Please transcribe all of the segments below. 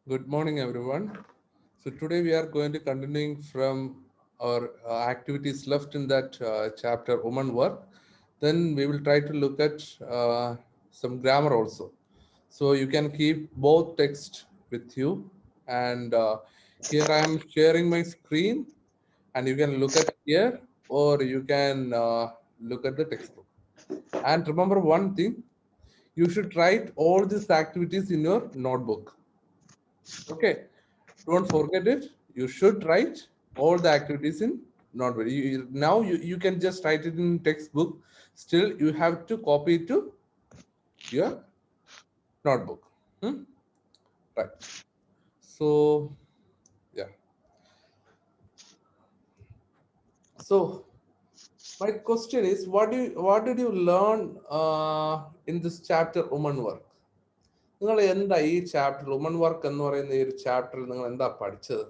Good morning, everyone. So today we are going to continuing from our activities left in that chapter, woman work. Then we will try to look at some grammar also. So you can keep both text with you. And here I am sharing my screen, and you can look at here, or you can look at the textbook. And remember one thing: you should write all these activities in your notebook. Okay, don't forget it. You should write all the activities in notebook. Now you can just write it in textbook. Still, you have to copy it to your notebook. Hmm? Right. So yeah. So my question is, what did you learn in this chapter, woman work? നിങ്ങൾ എന്താ ഈ chapter woman work എന്ന് പറയുന്ന ഈ ഒരു ചാപ്റ്ററിൽ നിങ്ങൾ എന്താ പഠിച്ചത്?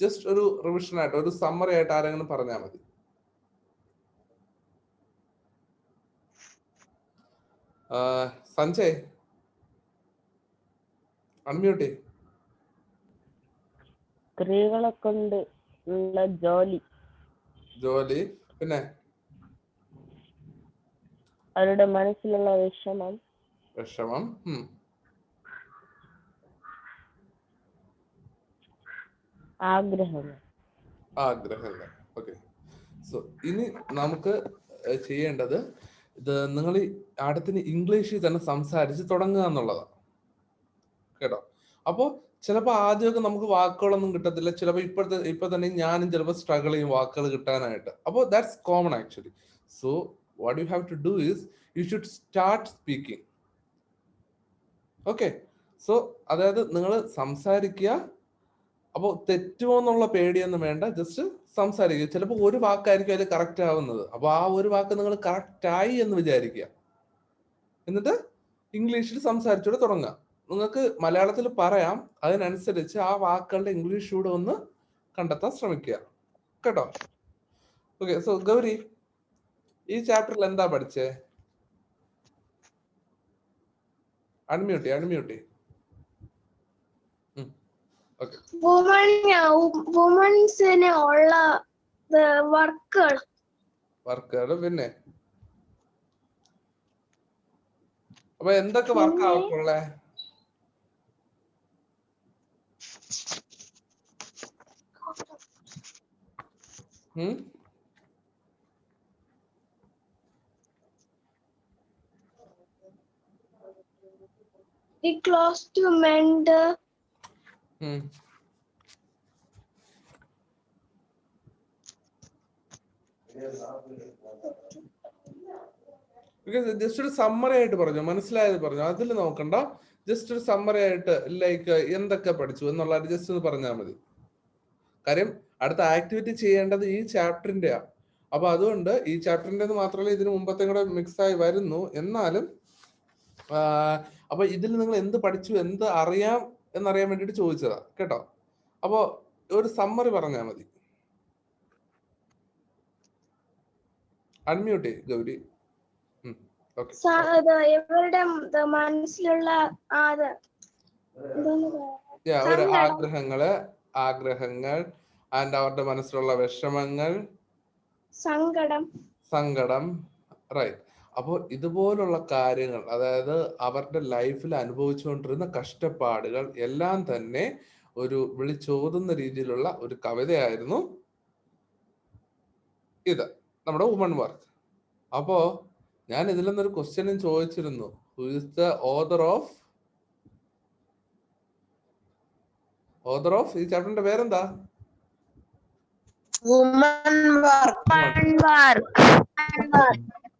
ജസ്റ്റ് ഒരു റിവിഷൻ ആയിട്ട്, ഒരു സമ്മറി ആയിട്ട് ആരെങ്കിലും പറഞ്ഞാൽ മതി. സഞ്ജയ്, അൺമ്യൂട്ട്. സ്ത്രീകളെ കൊണ്ട് ഉള്ള ജോലി, പിന്നെ അവരുടെ മനസ്സിലുള്ള വിഷമം, ആഗ്രഹങ്ങൾ. ഓക്കെ. സോ ഇനി നമുക്ക് ചെയ്യേണ്ടത് ഇത് നിങ്ങൾ അടുത്തിന് ഇംഗ്ലീഷിൽ തന്നെ സംസാരിച്ച് തുടങ്ങുക എന്നുള്ളതാണ്. കേട്ടോ? അപ്പോൾ ചിലപ്പോൾ ആദ്യമൊക്കെ നമുക്ക് വാക്കുകളൊന്നും കിട്ടത്തില്ല. ചിലപ്പോൾ ഇപ്പൊ തന്നെ ഞാനും ചിലപ്പോൾ സ്ട്രഗിൾ ചെയ്യും വാക്കുകൾ കിട്ടാനായിട്ട്. അപ്പോൾ that's common actually. So what you have to do is you should start speaking. Okay. So അതായത് നിങ്ങൾ സംസാരിക്കുക. അപ്പോൾ തെറ്റുമോ എന്നുള്ള പേടിയൊന്നും വേണ്ട, ജസ്റ്റ് സംസാരിക്കുക. ചിലപ്പോൾ ഒരു വാക്കായിരിക്കും അതിൽ കറക്റ്റ് ആവുന്നത്. അപ്പോൾ ആ ഒരു വാക്ക് നിങ്ങൾ കറക്റ്റായി എന്ന് വിചാരിക്കുക. എന്നിട്ട് ഇംഗ്ലീഷിൽ സംസാരിച്ചോടെ തുടങ്ങുക. നിങ്ങൾക്ക് മലയാളത്തിൽ പറയാം, അതിനനുസരിച്ച് ആ വാക്കുകളുടെ ഇംഗ്ലീഷ് കൂടെ ഒന്ന് കണ്ടെത്താൻ ശ്രമിക്കുക. കേട്ടോ? ഓക്കെ. സോ ഗൗരി, ഈ ചാപ്റ്ററിൽ എന്താ പഠിച്ചേ? അൺമ്യൂട്ടി. വുമൻസിന് ഉള്ള വർക്കുകൾ. പിന്നെ അപ്പൊ എന്തൊക്കെ വർക്ക് അവർക്കുള്ളേ? The clothes to mend. Just ഒരു സമ്മറി ആയിട്ട് പറഞ്ഞു, മനസ്സിലായത് പറഞ്ഞു. അതിൽ നോക്കണ്ട. ജസ്റ്റ് ഒരു സമ്മറി ആയിട്ട് ലൈക്ക് എന്തൊക്കെ പഠിച്ചു എന്നുള്ള ജസ്റ്റ് ഒന്ന് പറഞ്ഞാൽ മതി. കാര്യം അടുത്ത ആക്ടിവിറ്റി ചെയ്യേണ്ടത് ഈ ചാപ്റ്ററിന്റെയാ. അപ്പൊ അതുകൊണ്ട് ഈ ചാപ്റ്ററിന്റെ മാത്രമല്ല, ഇതിന് മുമ്പത്തെ കൂടെ മിക്സ് ആയി വരുന്നു. എന്നാലും അപ്പൊ ഇതിൽ നിങ്ങൾ എന്ത് പഠിച്ചു, എന്ത് അറിയാം എന്നറിയാൻ വേണ്ടിട്ട് ചോദിച്ചതാ. കേട്ടോ? അപ്പൊ ഒരു സമ്മറി പറഞ്ഞാൽ മതി. അൺമ്യൂട്ട് ഗൗരി. ഇവരുടെ മനസ്സിലുള്ള ആഗ്രഹങ്ങൾ ആൻഡ് അവരുടെ മനസ്സിലുള്ള വിഷമങ്ങൾ, സങ്കടം. റൈറ്റ്. അപ്പോൾ ഇതുപോലുള്ള കാര്യങ്ങൾ, അതായത് അവരുടെ ലൈഫിൽ അനുഭവിച്ചുകൊണ്ടിരുന്ന കഷ്ടപ്പാടുകൾ എല്ലാം തന്നെ ഒരു വിളിച്ചോതുന്ന രീതിയിലുള്ള ഒരു കവിതയായിരുന്നു ഇത്, നമ്മുടെ വുമൺ വർക്ക്. അപ്പോ ഞാൻ ഇതിൽ നിന്നൊരു ക്വസ്റ്റ്യനും ചോദിച്ചിരുന്നു. Who is the author of ഈ ചാപ്റ്ററിന്റെ പേരെന്താ?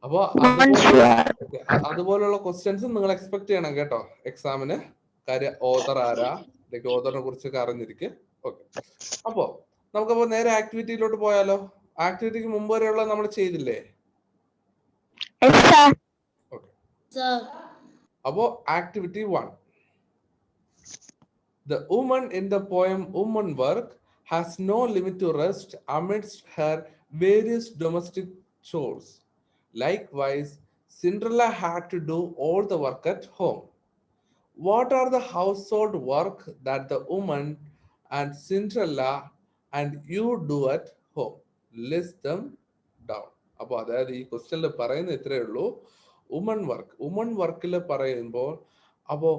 അപ്പൊ അതുപോലുള്ള ക്വസ്റ്റ്യൻസ് നിങ്ങൾ എക്സ്പെക്ട് ചെയ്യണം കേട്ടോ എക്സാമിന്. കാര്യം ഓതർ ആരാ, ഓതറിനെ കുറിച്ചൊക്കെ അറിഞ്ഞിരിക്കും. ഓക്കെ. അപ്പോ നമുക്കപ്പോ നേരെ ആക്ടിവിറ്റിയിലോട്ട് പോയാലോ? ആക്ടിവിറ്റിക്ക് മുമ്പ് വരെയുള്ള നമ്മൾ ചെയ്തില്ലേ? അപ്പോ activity 1. The woman in the poem Woman Work has no limit to rest amidst her various domestic chores. Likewise, Cinderella had to do all the work at home. What are the household work that the woman and Cinderella and you do at home? List them down. അപ്പോൾ അതായത് ഈ ക്വസ്റ്റ്യനിൽ പറയുന്ന ഇത്രയേ ഉള്ളൂ. Woman വർക്കിൽ പറയുമ്പോൾ അപ്പോൾ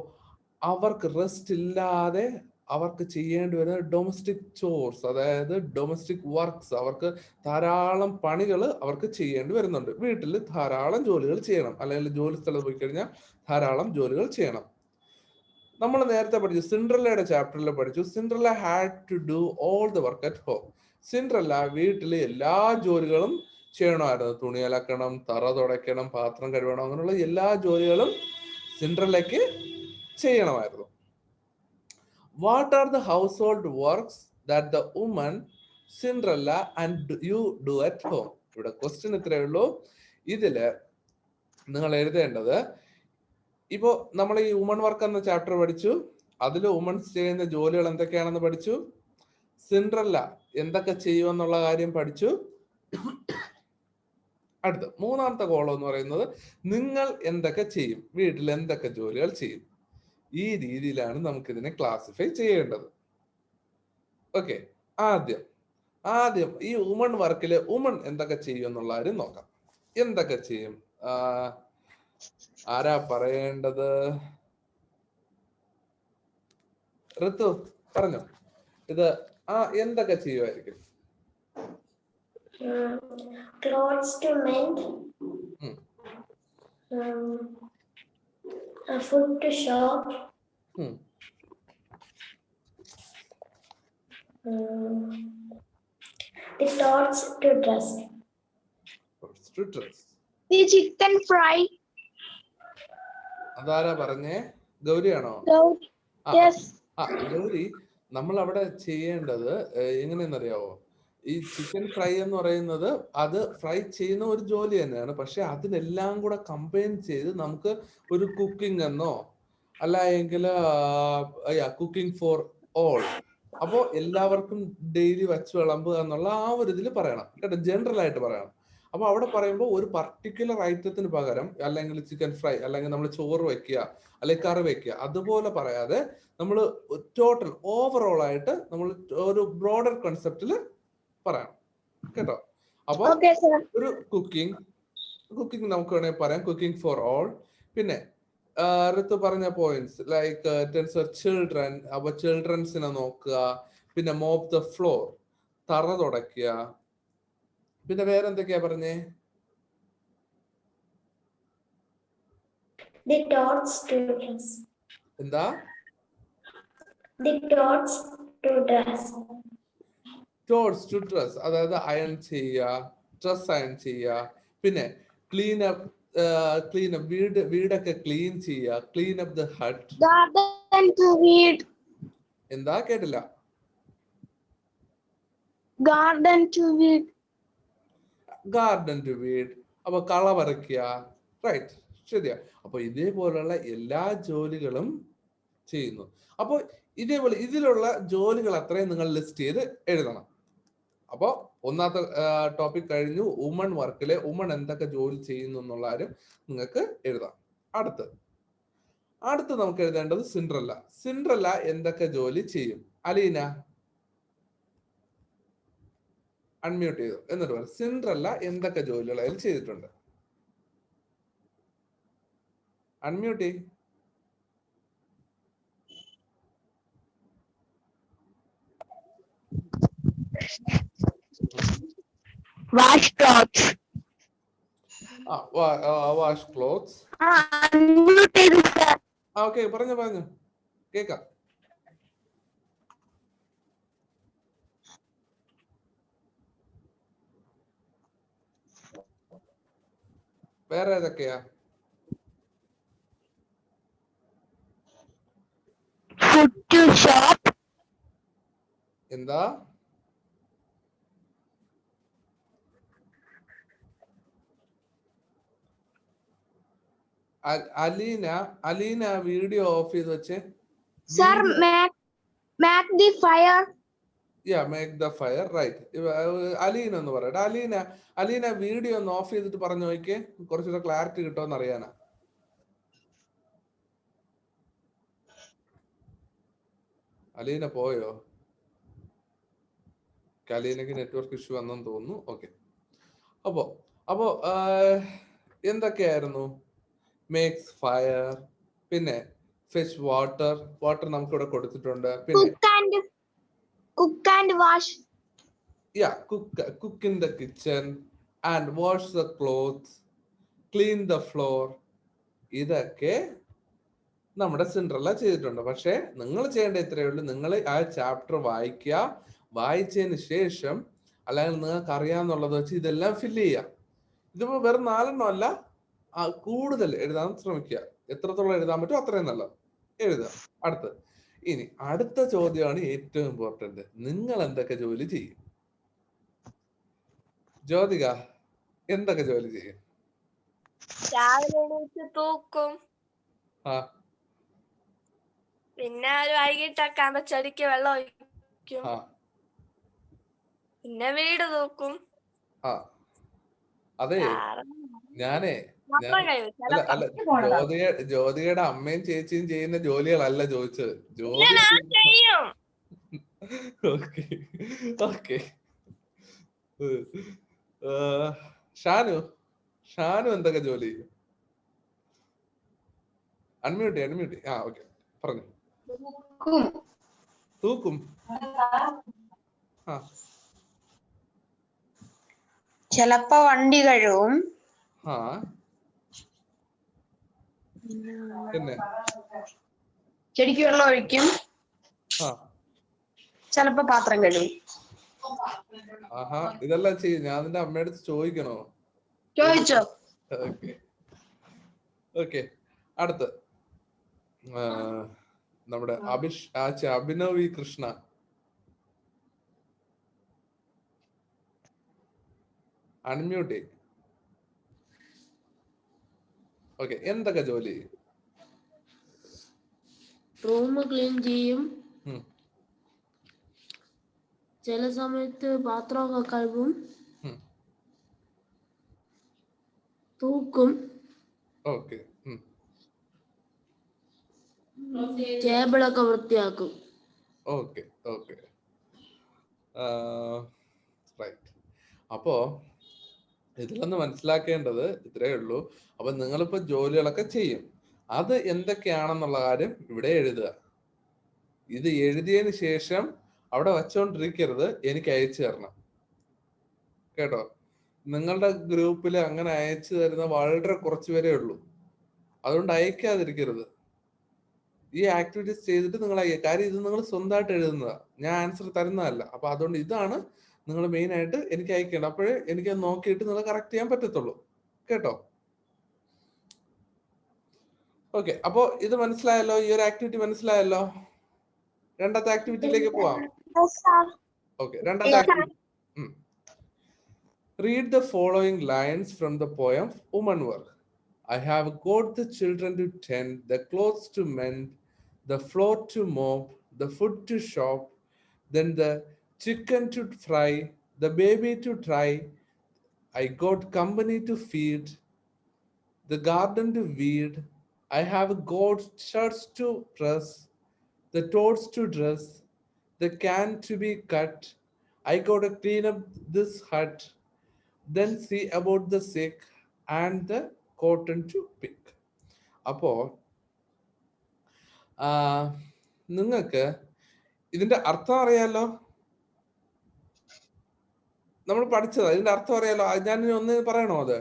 അവർക്ക് റെസ്റ്റ് ഇല്ലാതെ അവർക്ക് ചെയ്യേണ്ടി വരുന്ന ഡൊമസ്റ്റിക് ചോർസ്, അതായത് ഡൊമസ്റ്റിക് വർക്ക്സ്, അവർക്ക് ധാരാളം പണികൾ അവർക്ക് ചെയ്യേണ്ടി വരുന്നുണ്ട്. വീട്ടിൽ ധാരാളം ജോലികൾ ചെയ്യണം, അല്ലെങ്കിൽ ജോലി സ്ഥലത്ത് പോയി കഴിഞ്ഞാൽ ധാരാളം ജോലികൾ ചെയ്യണം. നമ്മൾ നേരത്തെ പഠിച്ചു, സിൻഡ്രല്ലയുടെ ചാപ്റ്ററിൽ പഠിച്ചു, Cinderella had to do all the work at home. Cinderella വീട്ടിലെ എല്ലാ ജോലികളും ചെയ്യണമായിരുന്നു. തുണി അലക്കണം, തറ തുടയ്ക്കണം, പാത്രം കഴുകണം, അങ്ങനെയുള്ള എല്ലാ ജോലികളും സിൻഡ്രല്ലയ്ക്ക് ചെയ്യണമായിരുന്നു. What are the household works that the woman Cinderella and you do at home? ഇവിടെ ക്വസ്റ്റ്യൻ ഇത്രയേ ഉള്ളൂ. ഇതില് നിങ്ങൾ എഴുതേണ്ടത്, ഇപ്പോ നമ്മൾ ഈ വുമൺ വർക്ക് എന്ന ചാപ്റ്റർ പഠിച്ചു, അതിൽ വുമൺസ് ചെയ്യുന്ന ജോലികൾ എന്തൊക്കെയാണെന്ന് പഠിച്ചു, സിൻഡ്രല്ല എന്തൊക്കെ ചെയ്യുമെന്നുള്ള കാര്യം പഠിച്ചു. അടുത്ത മൂന്നാമത്തെ കോളം എന്ന് പറയുന്നത് നിങ്ങൾ എന്തൊക്കെ ചെയ്യും, വീട്ടിൽ എന്തൊക്കെ ജോലികൾ ചെയ്യും. ഈ രീതിയിലാണ് നമുക്കിതിനെ ക്ലാസിഫൈ ചെയ്യേണ്ടത്. ഓക്കെ, ആദ്യം ഈ വുമൺ വർക്കില് വുമൺ എന്തൊക്കെ ചെയ്യും എന്നുള്ള കാര്യം നോക്കാം. എന്തൊക്കെ ചെയ്യും? ആരാ പറയേണ്ടത്? ഋതു പറഞ്ഞോ. ഇത് എന്തൊക്കെ ചെയ്യുമായിരിക്കും? Clothes to mend, food to shop, the clothes to dress. The chicken fry. അതാരാ പറഞ്ഞേ? ഗൗരിയാണോ? ഗൗരി, നമ്മൾ അവിടെ ചെയ്യേണ്ടത് എങ്ങനെയെന്നറിയാവോ? ഈ ചിക്കൻ ഫ്രൈ എന്ന് പറയുന്നത് അത് ഫ്രൈ ചെയ്യുന്ന ഒരു ജോലി തന്നെയാണ്. പക്ഷെ അതിനെല്ലാം കൂടെ കമ്പൈൻ ചെയ്ത് നമുക്ക് ഒരു കുക്കിംഗ് എന്നോ അല്ല എങ്കിൽ കുക്കിംഗ് ഫോർ ഓൾ, അപ്പോ എല്ലാവർക്കും ഡെയിലി വച്ച് വിളമ്പുക എന്നുള്ള ആ ഒരു ഇതിൽ പറയണം കേട്ടോ, ജനറൽ ആയിട്ട് പറയണം. അപ്പൊ അവിടെ പറയുമ്പോൾ ഒരു പർട്ടിക്കുലർ ഐറ്റത്തിന് പകരം അല്ലെങ്കിൽ ചിക്കൻ ഫ്രൈ അല്ലെങ്കിൽ നമ്മൾ ചോറ് വെക്കുക അല്ലെങ്കിൽ കറി വെക്കുക അതുപോലെ പറയാതെ നമ്മൾ ടോട്ടൽ ഓവറോൾ ആയിട്ട് നമ്മൾ ഒരു ബ്രോഡർ കൺസെപ്റ്റില് പറയണം കേട്ടോ. അപ്പൊ ഒരു കുക്കിംഗ് നമുക്ക് വേണമെങ്കിൽ പറയാം, കുക്കിംഗ് ഫോർ ഓൾ. പിന്നെ ഋതു പറഞ്ഞ പോയിന്റ്സ് ലൈക്ക് ചിൽഡ്രൻ, അപ്പൊ ചിൽഡ്രൻസിനെ നോക്കുക. പിന്നെ മോപ്പ് ദ ഫ്ലോർ, തറ തുടയ്ക്കുക. പിന്നെ വേറെ എന്തൊക്കെയാ പറഞ്ഞേ? എന്താ? ടോർച്ച് ടു ഡ്രസ്, അതായത് അയൺ ചെയ്യുക, ഡ്രസ് അയൺ ചെയ്യുക. പിന്നെ ക്ലീൻ അപ്പ് വീടൊക്കെ ക്ലീൻ ചെയ്യുക, ക്ലീൻ അപ്പ് ദ ഹട്ട്. എന്താ? കേട്ടില്ല. ഗാർഡൻ ടു വീഡ്, അപ്പൊ കള പറിക്കുക. റൈറ്റ്, ശരിയാ. അപ്പൊ ഇതേപോലുള്ള എല്ലാ ജോലികളും ചെയ്യുന്നു. അപ്പൊ ഇതേപോലെ ഇതിലുള്ള ജോലികൾ അത്രയും നിങ്ങൾ ലിസ്റ്റ് ചെയ്ത് എഴുതണം. അപ്പൊ ഒന്നാമത്തെ ടോപ്പിക് കഴിഞ്ഞു. വുമൺ വർക്കിലെ വുമൺ എന്തൊക്കെ ജോലി ചെയ്യുന്നു എന്നുള്ള കാര്യം നിങ്ങൾക്ക് എഴുതാം. അടുത്ത് നമുക്ക് എഴുതേണ്ടത് സിൻഡ്രല്ല എന്തൊക്കെ ജോലി ചെയ്യും? അലീന അൺമ്യൂട്ട് ചെയ്തു. എന്നിട്ട് പറ, സിൻഡ്രല്ല എന്തൊക്കെ ജോലികൾ അതിൽ ചെയ്തിട്ടുണ്ട്? അൺമ്യൂട്ട് ചെയ്യും. Wash clothes. Wash clothes. Okay, പറഞ്ഞു കേക്കാം. വേറെ ഏതൊക്കെയാ? Food to shop. എന്താ? അലീന വീഡിയോ ഓഫ് ചെയ്ത് വെച്ചേ. Sir, make the fire. Make the fire, right. Aleena എന്ന് പറയട്ടെ. അലീന വീഡിയോ ഒന്ന് ഓഫ് ചെയ്തിട്ട് പറഞ്ഞു നോക്കിയേ, കുറച്ചുകൂടെ ക്ലാരിറ്റി കിട്ടുമെന്ന് അറിയാനാ. അലീന പോയോ? അലീനക്ക് നെറ്റ്വർക്ക് ഇഷ്യൂ വന്നെന്ന് തോന്നുന്നു. ഓക്കെ, അപ്പോ അപ്പോ എന്തൊക്കെയായിരുന്നു? മേക്സ് ഫയർ, പിന്നെ ഫെച്ച് വാട്ടർ. വാട്ടർ നമുക്കിവിടെ കൊടുത്തിട്ടുണ്ട്. പിന്നെ cook and wash. Yeah, cook in the kitchen and wash the clothes, clean the floor. ഇതൊക്കെ നമ്മുടെ സിൻഡ്രല്ല ചെയ്തിട്ടുണ്ട്. പക്ഷെ നിങ്ങൾ ചെയ്യേണ്ട ഇത്രയേ ഉള്ളൂ. നിങ്ങൾ ആ ചാപ്റ്റർ വായിക്കുക. വായിച്ചതിന് ശേഷം അല്ലെങ്കിൽ നിങ്ങൾക്ക് അറിയാന്നുള്ളത് വെച്ച് ഇതെല്ലാം ഫില്ല് ചെയ്യുക. ഇതിപ്പോ വെറും 4 അല്ല, കൂടുതൽ എഴുതാൻ ശ്രമിക്കുക. എത്രത്തോളം എഴുതാൻ പറ്റുമോ അത്രയും നല്ലത് എഴുതുക. ഇനി അടുത്ത ചോദ്യമാണ് ഏറ്റവും ഇമ്പോർട്ടന്റ്. നിങ്ങൾ എന്തൊക്കെ ജോലി ചെയ്യും? ജ്യോതിക എന്തൊക്കെ ജോലി ചെയ്യും? രാവിലെ എണീറ്റ് തൂക്കും, ആ പിന്നെ ഒരു വൈകിട്ടൊക്കെ ആകുമ്പോ ചെടിക്ക് വെള്ളം ഒഴിക്കും, ആ പിന്നെ വീട് തൂക്കും. ആ അതെ, ഞാനേ മാത്രം കഴിയും. അല്ല ജ്യോതികയുടെ അമ്മയും ചേച്ചിയും ചെയ്യുന്ന ജോലികളല്ല ചോദിച്ചത്. ജോലി ഞാൻ ചെയ്യും. Okay okay. ഷാനു എന്തൊക്കെ ജോലി ചെയ്യും? അൺമ്യൂട്ട്. ആ ഓക്കെ, പറഞ്ഞു. തൂക്കും. ആ ചിലപ്പോ വണ്ടി കഴുകും. ആ പിന്നെ ചെടിക്ക് വെള്ളം ഒഴിക്കും. ആ ചിലപ്പോ പാത്രം കഴുകും. ആഹാ, ഇതെല്ലാം ചെയ്യും. ഞാൻ നിന്റെ അമ്മയുടെ അടുത്ത് ചോദിക്കണോ? ചോദിച്ചോ? ഓക്കെ. അടുത്ത് നമ്മുടെ Abhinav V Krishna. Unmute. Okay, എന്തൊക്കെ ജോലി ചെയ്യും? റൂം ക്ലീൻ ചെയ്യും, ചില സമയത്ത് പാത്രമൊക്കെ കഴുകും, തൂക്കും, ഓക്കെ, ടേബിളൊക്കെ വൃത്തിയാക്കും. Okay okay, right. അപ്പോ ഇതിലൊന്ന് മനസ്സിലാക്കേണ്ടത് ഇത്രയേ ഉള്ളൂ. അപ്പൊ നിങ്ങളിപ്പോ ജോലികളൊക്കെ ചെയ്യും. അത് എന്തൊക്കെയാണെന്നുള്ള കാര്യം ഇവിടെ എഴുതുക. ഇത് എഴുതിയതിന് ശേഷം അവിടെ വച്ചോണ്ടിരിക്കരുത്, എനിക്ക് അയച്ചു തരണം കേട്ടോ. നിങ്ങളുടെ ഗ്രൂപ്പിൽ അങ്ങനെ അയച്ചു തരുന്ന വളരെ കുറച്ച് പേരേ ഉള്ളൂ. അതുകൊണ്ട് അയക്കാതിരിക്കരുത്. ഈ ആക്ടിവിറ്റീസ് ചെയ്തിട്ട് നിങ്ങൾ അയക്കുക. കാര്യം ഇത് നിങ്ങൾ സ്വന്തമായിട്ട് എഴുതുന്നതാ, ഞാൻ ആൻസർ തരുന്നതല്ല. അപ്പൊ അതുകൊണ്ട് ഇതാണ് നിങ്ങൾ മെയിൻ ആയിട്ട് എനിക്ക് അയക്കേണ്ടത്. അപ്പോഴേ എനിക്ക് നോക്കിയിട്ട് നിങ്ങൾ കറക്റ്റ് ചെയ്യാൻ പറ്റത്തുള്ളൂ കേട്ടോ. ഓക്കെ, അപ്പോ ഇത് മനസ്സിലായല്ലോ? ഈ ഒരു ആക്ടിവിറ്റി മനസ്സിലായല്ലോ? രണ്ടാമത്തെ ആക്ടിവിറ്റിയിലേക്ക് പോവാം. ഓക്കെ, രണ്ടാമത്തെ activity. Read the following lines from the poem Woman Work. I have got the children to tend, the clothes to mend, the floor to mop, the food to shop, then the chicken to fry, the baby to try. I got company to feed, the garden to weed. I have got shirts to press, the toads to dress, the can to be cut. I got to clean up this hut, then see about the sick and the cotton to pick. അപ്പോ നിങ്ങൾക്ക് ഇതിന്റെ അർത്ഥം അറിയാലോ? നമ്മൾ പഠിച്ചതാ, ഇതിന്റെ അർത്ഥം അറിയാലോ? ഞാൻ ഒന്ന് പറയണോ അത്?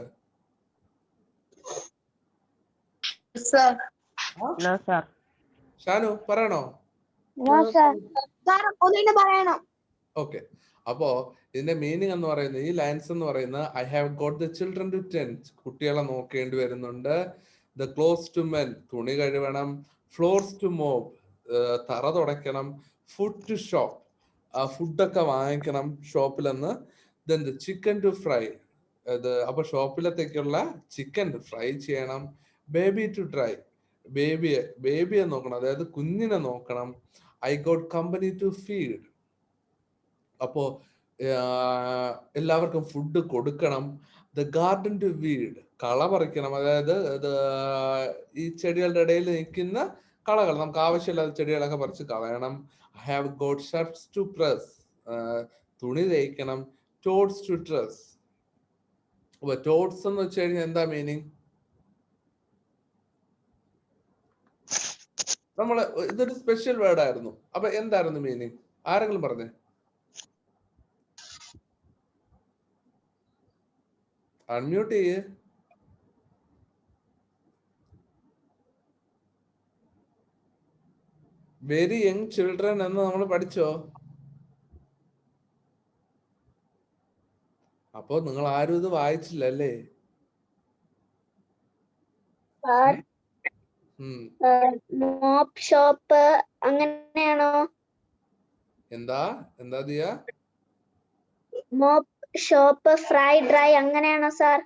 ഷാനു പറയണോ? ഓക്കെ, അപ്പോ ഇതിന്റെ മീനിങ് എന്ന് പറയുന്നത്, ഈ ലൈൻസ് എന്ന് പറയുന്നത്, I have got the children to tend, കുട്ടികളെ നോക്കേണ്ടി വരുന്നുണ്ട്. ദ ക്ലോത്ത്സ് ടു മെൻ, തുണി കഴുകണം. ഫ്ലോർസ് ടു മോപ്പ്, തറ തുടയ്ക്കണം. ഫുഡ് ടു ഷോപ്പ്, ഫുഡൊക്കെ വാങ്ങിക്കണം ഷോപ്പിൽ നിന്ന്. Then the chicken to fry, അപ്പൊ ഷോപ്പിലത്തേക്കുള്ള ചിക്കൻ ഫ്രൈ ചെയ്യണം. ബേബി ടു ഡ്രൈ, ബേബിയെ നോക്കണം, അതായത് കുഞ്ഞിനെ നോക്കണം. I got company to feed, അപ്പോ എല്ലാവർക്കും ഫുഡ് കൊടുക്കണം. ദ ഗാർഡൻ ടു വീഡ്, കള പറിക്കണം, അതായത് ഈ ചെടികളുടെ ഇടയിൽ നിൽക്കുന്ന കളകൾ, നമുക്ക് ആവശ്യമില്ലാത്ത ചെടികളൊക്കെ പറിച്ച് കളയണം. I have got shirts to press, തുണി തേക്കണം. Toads to dress. അപ്പൊ ടോഡ്സ് എന്ന് വെച്ച് കഴിഞ്ഞാൽ എന്താ മീനിങ്? നമ്മള് ഇതൊരു സ്പെഷ്യൽ വേർഡ് ആയിരുന്നു. അപ്പൊ എന്തായിരുന്നു മീനിങ്? ആരെങ്കിലും പറഞ്ഞേ? അൺമ്യൂട്ട് ചെയ്യേ. വെരി യങ് ചിൽഡ്രൻ എന്ന് നമ്മൾ പഠിച്ചോ? അപ്പൊ നിങ്ങൾ ആരും ഇത് വായിച്ചില്ല അല്ലേ? മോപ്പ് ഷോപ്പ് അങ്ങനെയാണോ? എന്താ എന്താ Diya? Mop shop fry dry അങ്ങനെയാണോ സാർ?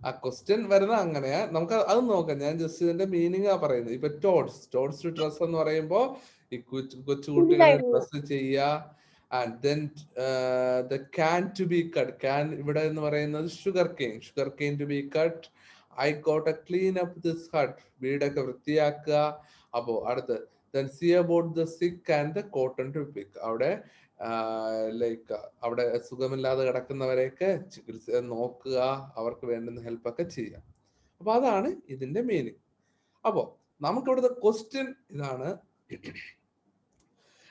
ആ ക്വസ്റ്റ്യൻ വരുന്ന അങ്ങനെയാ. നമുക്ക് അത് നോക്കാം. ഞാൻ ജസ്റ്റ് ഇതിന്റെ മീനിങ് ആ പറയുന്നത്. ഇപ്പൊ ടോഡ്സ് ടു ഡ്രസ് എന്ന് പറയുമ്പോ ഈ കൊച്ചുകുട്ടികളെ ഡ്രസ് ചെയ്യുക. And then the cane to be cut. Cane ഇവിടെ എന്ന് പറയുന്നത് sugar cane to be cut. I got a clean up this hut. വീടൊക്കെ വൃത്തിയാക്കുക. അപ്പോ അടുത്ത് then see about the sick and the cotton to pick. അവിടെ like അവിടെ സുഖമില്ലാതെ കിടക്കുന്നവരെയൊക്കെ ചികിത്സ നോക്കുക, അവർക്ക് വേണ്ടുന്ന ഹെൽപ്പ് ഒക്കെ ചെയ്യാം. അപ്പൊ അതാണ് ഇതിന്റെ മീനിങ്. അപ്പോ നമുക്ക് ഇവിടുത്തെ ക്വസ്റ്റ്യൻ ഇതാണ്.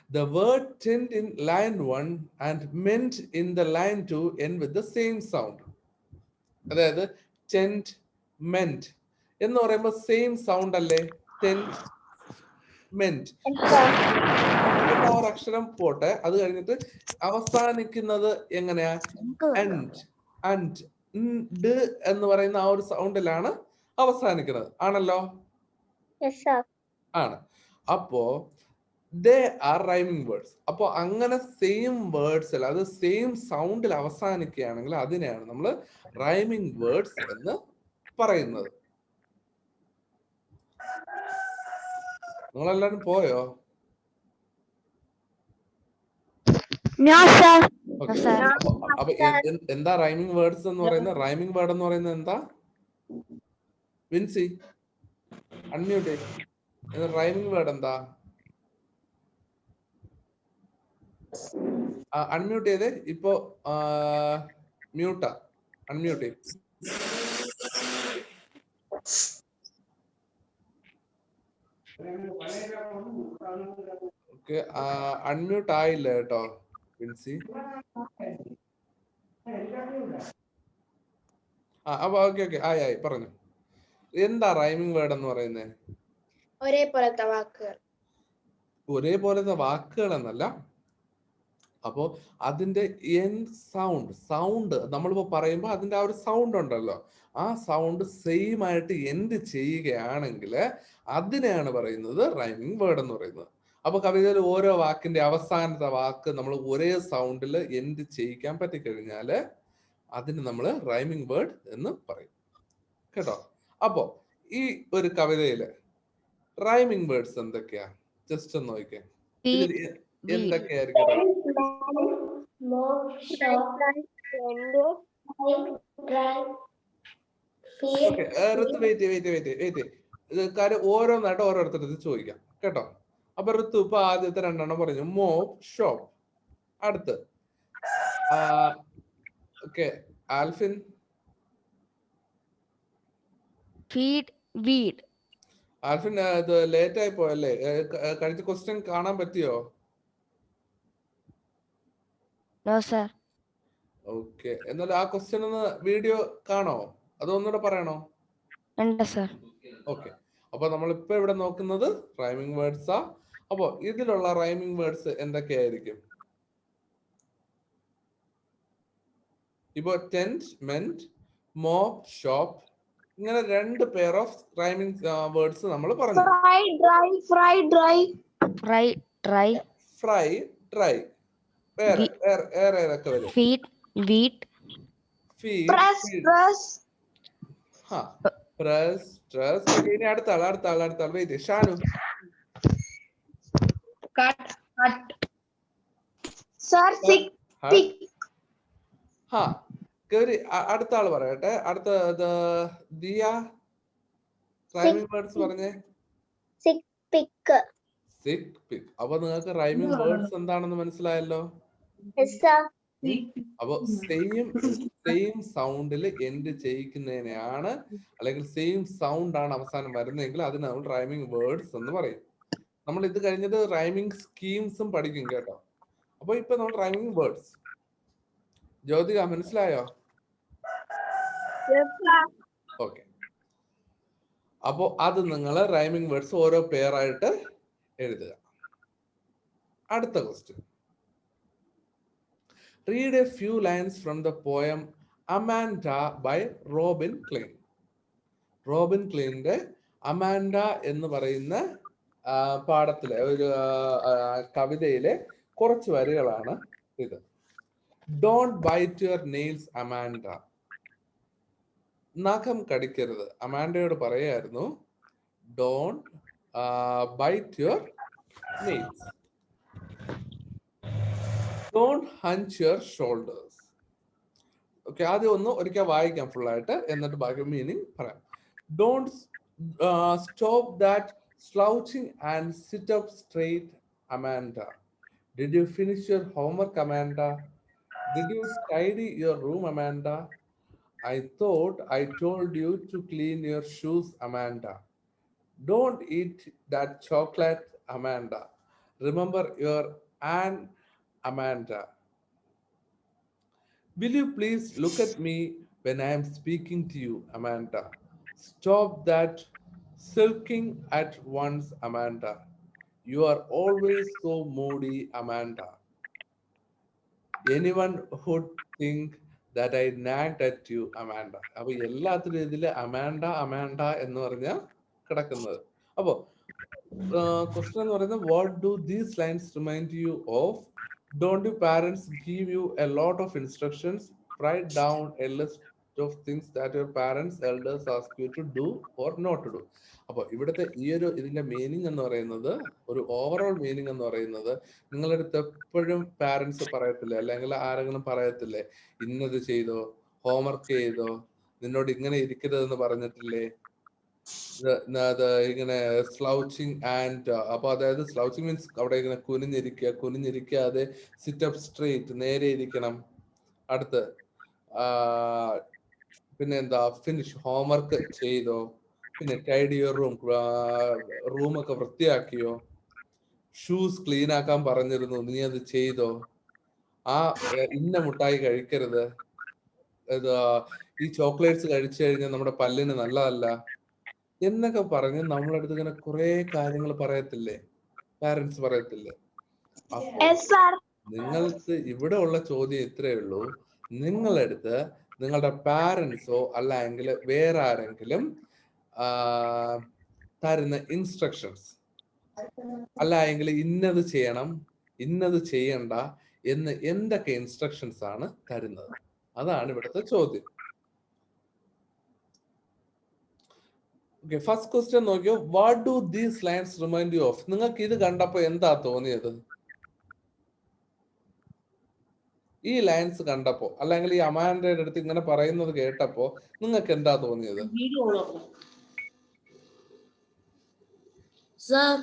The word tent in line 1 and meant in the line 2 end with the same sound. അതായത് tent, meant എന്ന് പറയുമ്പോൾ സെയിം സൗണ്ട് അല്ലേ? tent, meant. ഒരു അക്ഷരം പോട്ടെ, അത് കഴിഞ്ഞിട്ട് അവസാനിക്കുന്നത് എങ്ങനെയാ? and എന്ന് പറയുന്ന ആ ഒരു സൗണ്ടിലാണ് അവസാനിക്കുന്നത്. ആണല്ലോ? ആണ്. അപ്പോ they are rhyming words. അപ്പോ അങ്ങനെ സെയിം വേർഡ്സിൽ, അത് സെയിം സൗണ്ടിൽ അവസാനിക്കുകയാണെങ്കിൽ അതിനെയാണ് നമ്മൾ റൈമിംഗ് വേർഡ്സ് എന്ന് പറയുന്നത്. നിങ്ങളെല്ലാരും പോയോ? അപ്പൊ എന്താ റൈമിംഗ് വേർഡ്സ് എന്ന് പറയുന്നത്? റൈമിംഗ് വേർഡ് എന്ന് പറയുന്നത് എന്താ? വിൻസി അൺമ്യൂട്ട്. റൈമിംഗ് വേർഡ് എന്താ? അൺമ്യൂട്ട് ചെയ്തേ. ഇപ്പൊ മ്യൂട്ടാ. അൺമ്യൂട്ട് ചെയ്യും. ഓക്കെ, അൺമ്യൂട്ട് ആയില്ല കേട്ടോ വിൻസി. അപ്പൊ ഓക്കെ ആയി പറഞ്ഞു. എന്താ റൈമിംഗ് വേർഡ് എന്ന് പറയുന്നത്? ഒരേപോലത്തെ വാക്കുകൾ. ഒരേപോലത്തെ വാക്കുകൾ എന്നല്ല. അപ്പോ അതിന്റെ സൗണ്ട് നമ്മളിപ്പോ പറയുമ്പോ അതിന്റെ ആ ഒരു സൗണ്ട് ഉണ്ടല്ലോ, ആ സൗണ്ട് സെയിം ആയിട്ട് എൻഡ് ചെയ്യുകയാണെങ്കിൽ അതിനെയാണ് പറയുന്നത് റൈമിംഗ് വേർഡ് എന്ന് പറയുന്നത്. അപ്പൊ കവിതയിൽ ഓരോ വാക്കിന്റെ അവസാനത്തെ വാക്ക് നമ്മൾ ഒരേ സൗണ്ടിൽ എൻഡ് ചെയ്യിക്കാൻ പറ്റിക്കഴിഞ്ഞാല് അതിന് നമ്മൾ റൈമിംഗ് വേർഡ് എന്ന് പറയും. കേട്ടോ? അപ്പോ ഈ ഒരു കവിതയില് റൈമിംഗ് വേർഡ്സ് എന്തൊക്കെയാ? ജസ്റ്റ് ഒന്ന് നോക്കിക്കേ. എന്തൊക്കെയായിരിക്കും? കാര്യം ഓരോന്നായിട്ട് ഓരോരുത്തരത് ചോദിക്കാം. കേട്ടോ? അപ്പൊ ഋതു ഇപ്പൊ ആദ്യത്തെ രണ്ടെണ്ണം പറഞ്ഞു. Mop, shop. അടുത്ത് okay Alphin? Feed, weed. Alphin ഇത് ലേറ്റ് ആയി പോയല്ലേ? കഴിഞ്ഞ ക്വസ്റ്റ്യൻ കാണാൻ പറ്റിയോ? No sir. ഓക്കെ, എന്നാലും ആ ക്വസ്റ്റ്യൻ ഒന്ന് വീഡിയോ കാണോ? അതൊന്നുകൂടെ പറയണോ? ഉണ്ട് സർ. ഓക്കെ, അപ്പൊ നമ്മളിപ്പോ ഇവിടെ നോക്കുന്നത് റൈമിംഗ് വേർഡ്സാ. അപ്പൊ ഇതിലുള്ള റൈമിംഗ് വേർഡ്സ് എന്തൊക്കെയായിരിക്കും? ഇപ്പൊ ടെന്റ്, മെന്റ്, മോപ്പ്, ഷോപ്പ്, ഇങ്ങനെ രണ്ട് പെയർ ഓഫ് റൈമിംഗ് വേർഡ്സ് നമ്മൾ പറഞ്ഞു. Fry dry. വേറെ ഏതൊക്കെ വരും? Feed, wheat, press. Press, truss. ഇനി അടുത്ത ആൾ വെയിറ്റ്. ഷാനു? കട്ട്. സർ അടുത്ത ആള് പറയട്ടെ. അടുത്ത ദിയ റൈമിംഗ് വേർഡ്സ് പറഞ്ഞേ. pick. sick pick. അപ്പൊ നിങ്ങൾക്ക് റൈമിംഗ് വേർഡ്സ് എന്താണെന്ന് മനസ്സിലായല്ലോ. Yes, sir. അപ്പൊ സെയിം സൗണ്ടിൽ എൻഡ് ചെയ്യിക്കുന്നതിനെയാണ്, അല്ലെങ്കിൽ സെയിം സൗണ്ട് ആണ് അവസാനം വരുന്നതെങ്കിൽ അതിന് നമ്മൾ റൈമിംഗ് വേർഡ്സ് എന്ന് പറയും. നമ്മൾ ഇത് കഴിഞ്ഞത് റൈമിംഗ് സ്കീംസും പഠിക്കും കേട്ടോ. അപ്പൊ ഇപ്പൊ നമ്മൾ റൈമിംഗ് വേർഡ്സ്. ജ്യോതിക മനസ്സിലായോ? ഓക്കെ. അപ്പോ അത് നിങ്ങൾ റൈമിംഗ് വേർഡ്സ് ഓരോ പേരായിട്ട് എഴുതുക. അടുത്ത question. Read a few lines from the poem Amanda by Robin Klein. Robin ക്ലീന്റെ അമാൻഡ എന്ന് പറയുന്ന പാഠത്തിലെ ഒരു കവിതയിലെ കുറച്ച് വരികളാണ് ഇത്. Don't bite your nails Amanda. നഖം കടിക്കരുത്. അമാൻഡയോട് പറയായിരുന്നു don't bite your nails. Don't hunch your shoulders. Okay, ആദ്യം ഒന്ന് ഒരിക്കൽ വായിക്കാം ഫുള്ളായിട്ട്, എന്നിട്ട് ബാക്കി മീനിങ് പറയാം. Don't stop that slouching and sit up straight, Amanda. Did you finish your homework, Amanda? Did you tidy your room, Amanda? I thought I told you to clean your shoes, Amanda. Don't eat that chocolate, Amanda. Remember your aunt, Amanda. Will you please look at me when I am speaking to you, Amanda? Stop that sulking at once, Amanda. You are always so moody, Amanda. Anyone would think that I nagged at you, Amanda. അപ്പൊ എല്ലാത്തിലും ഇതില് Amanda Amanda എന്ന് പറഞ്ഞ കിടക്കുന്നത്. അപ്പോ question എന്ന് പറയുന്നത്, what do these lines remind you of? Don't your parents give you a lot of instructions? Write down a list of things that your parents elders ask you to do or not to do. അപ്പോൾ ഇവിടുത്തെ ഈ ഒരു ഇതിന്റെ meaning എന്ന് പറയുന്നത്, ഒരു overall meaning എന്ന് പറയുന്നത്, നിങ്ങളുടെ അടുത്ത് എപ്പോഴും പാരന്റ്സ് പറയത്തില്ലേ, അല്ലെങ്കിൽ ആരെങ്കിലും പറയത്തില്ലേ, ഇന്നത് ചെയ്തോ, ഹോംവർക്ക് ചെയ്തോ, നിന്നോട് ഇങ്ങനെ ഇരിക്കരുതെന്ന് പറഞ്ഞിട്ടില്ലേ, ഇങ്ങനെ സ്ലൗച്ചിങ് ആൻഡ്, അപ്പൊ അതായത് സ്ലൗച്ചിങ് മീൻസ് അവിടെ ഇങ്ങനെ കുനിഞ്ഞിരിക്കാതെ സിറ്റ് അപ്പ് സ്ട്രെയിറ്റ്, നേരെ ഇരിക്കണം. അടുത്ത് പിന്നെ എന്താ, ഫിനിഷ് ഹോംവർക്ക് ചെയ്തോ, പിന്നെ ടൈഡി യുവർ റൂം, റൂമൊക്കെ വൃത്തിയാക്കിയോ, ഷൂസ് ക്ലീൻ ആക്കാൻ പറഞ്ഞിരുന്നു, നീ അത് ചെയ്തോ, ആ ഇന്ന മുട്ടായി കഴിക്കരുത്, ഈ ചോക്ലേറ്റ്സ് കഴിച്ചു കഴിഞ്ഞാൽ നമ്മുടെ പല്ലിന് നല്ലതല്ല എന്നൊക്കെ പറഞ്ഞ് നമ്മളടുത്ത് ഇങ്ങനെ കുറെ കാര്യങ്ങൾ പറയത്തില്ലേ, പാരന്റ്സ് പറയത്തില്ലേ. നിങ്ങൾക്ക് ഇവിടെ ഉള്ള ചോദ്യം ഇത്രയേ ഉള്ളൂ, നിങ്ങളടുത്ത് നിങ്ങളുടെ പാരന്റ്സോ അല്ലെങ്കിൽ വേറെ ആരെങ്കിലും തരുന്ന ഇൻസ്ട്രക്ഷൻസ്, അല്ല എങ്കിൽ ഇന്നത് ചെയ്യണം ഇന്നത് ചെയ്യണ്ട എന്ന് എന്തൊക്കെ ഇൻസ്ട്രക്ഷൻസ് ആണ് തരുന്നത്? അതാണ് ഇവിടുത്തെ ചോദ്യം. ഓക്കെ, ഫസ്റ്റ് ക്വസ്റ്റ്യൻ നോക്കിയോ. What do these lines remind you of? നിങ്ങൾക്ക് ഇത് കണ്ടപ്പോ എന്താ തോന്നിയത്? ഈ ലൈൻസ് കണ്ടപ്പോ, അല്ലെങ്കിൽ ഈ അമാൻഡയുടെ അടുത്ത് ഇങ്ങനെ പറയുന്നത് കേട്ടപ്പോ നിങ്ങൾക്ക് എന്താ തോന്നിയത്? സാർ,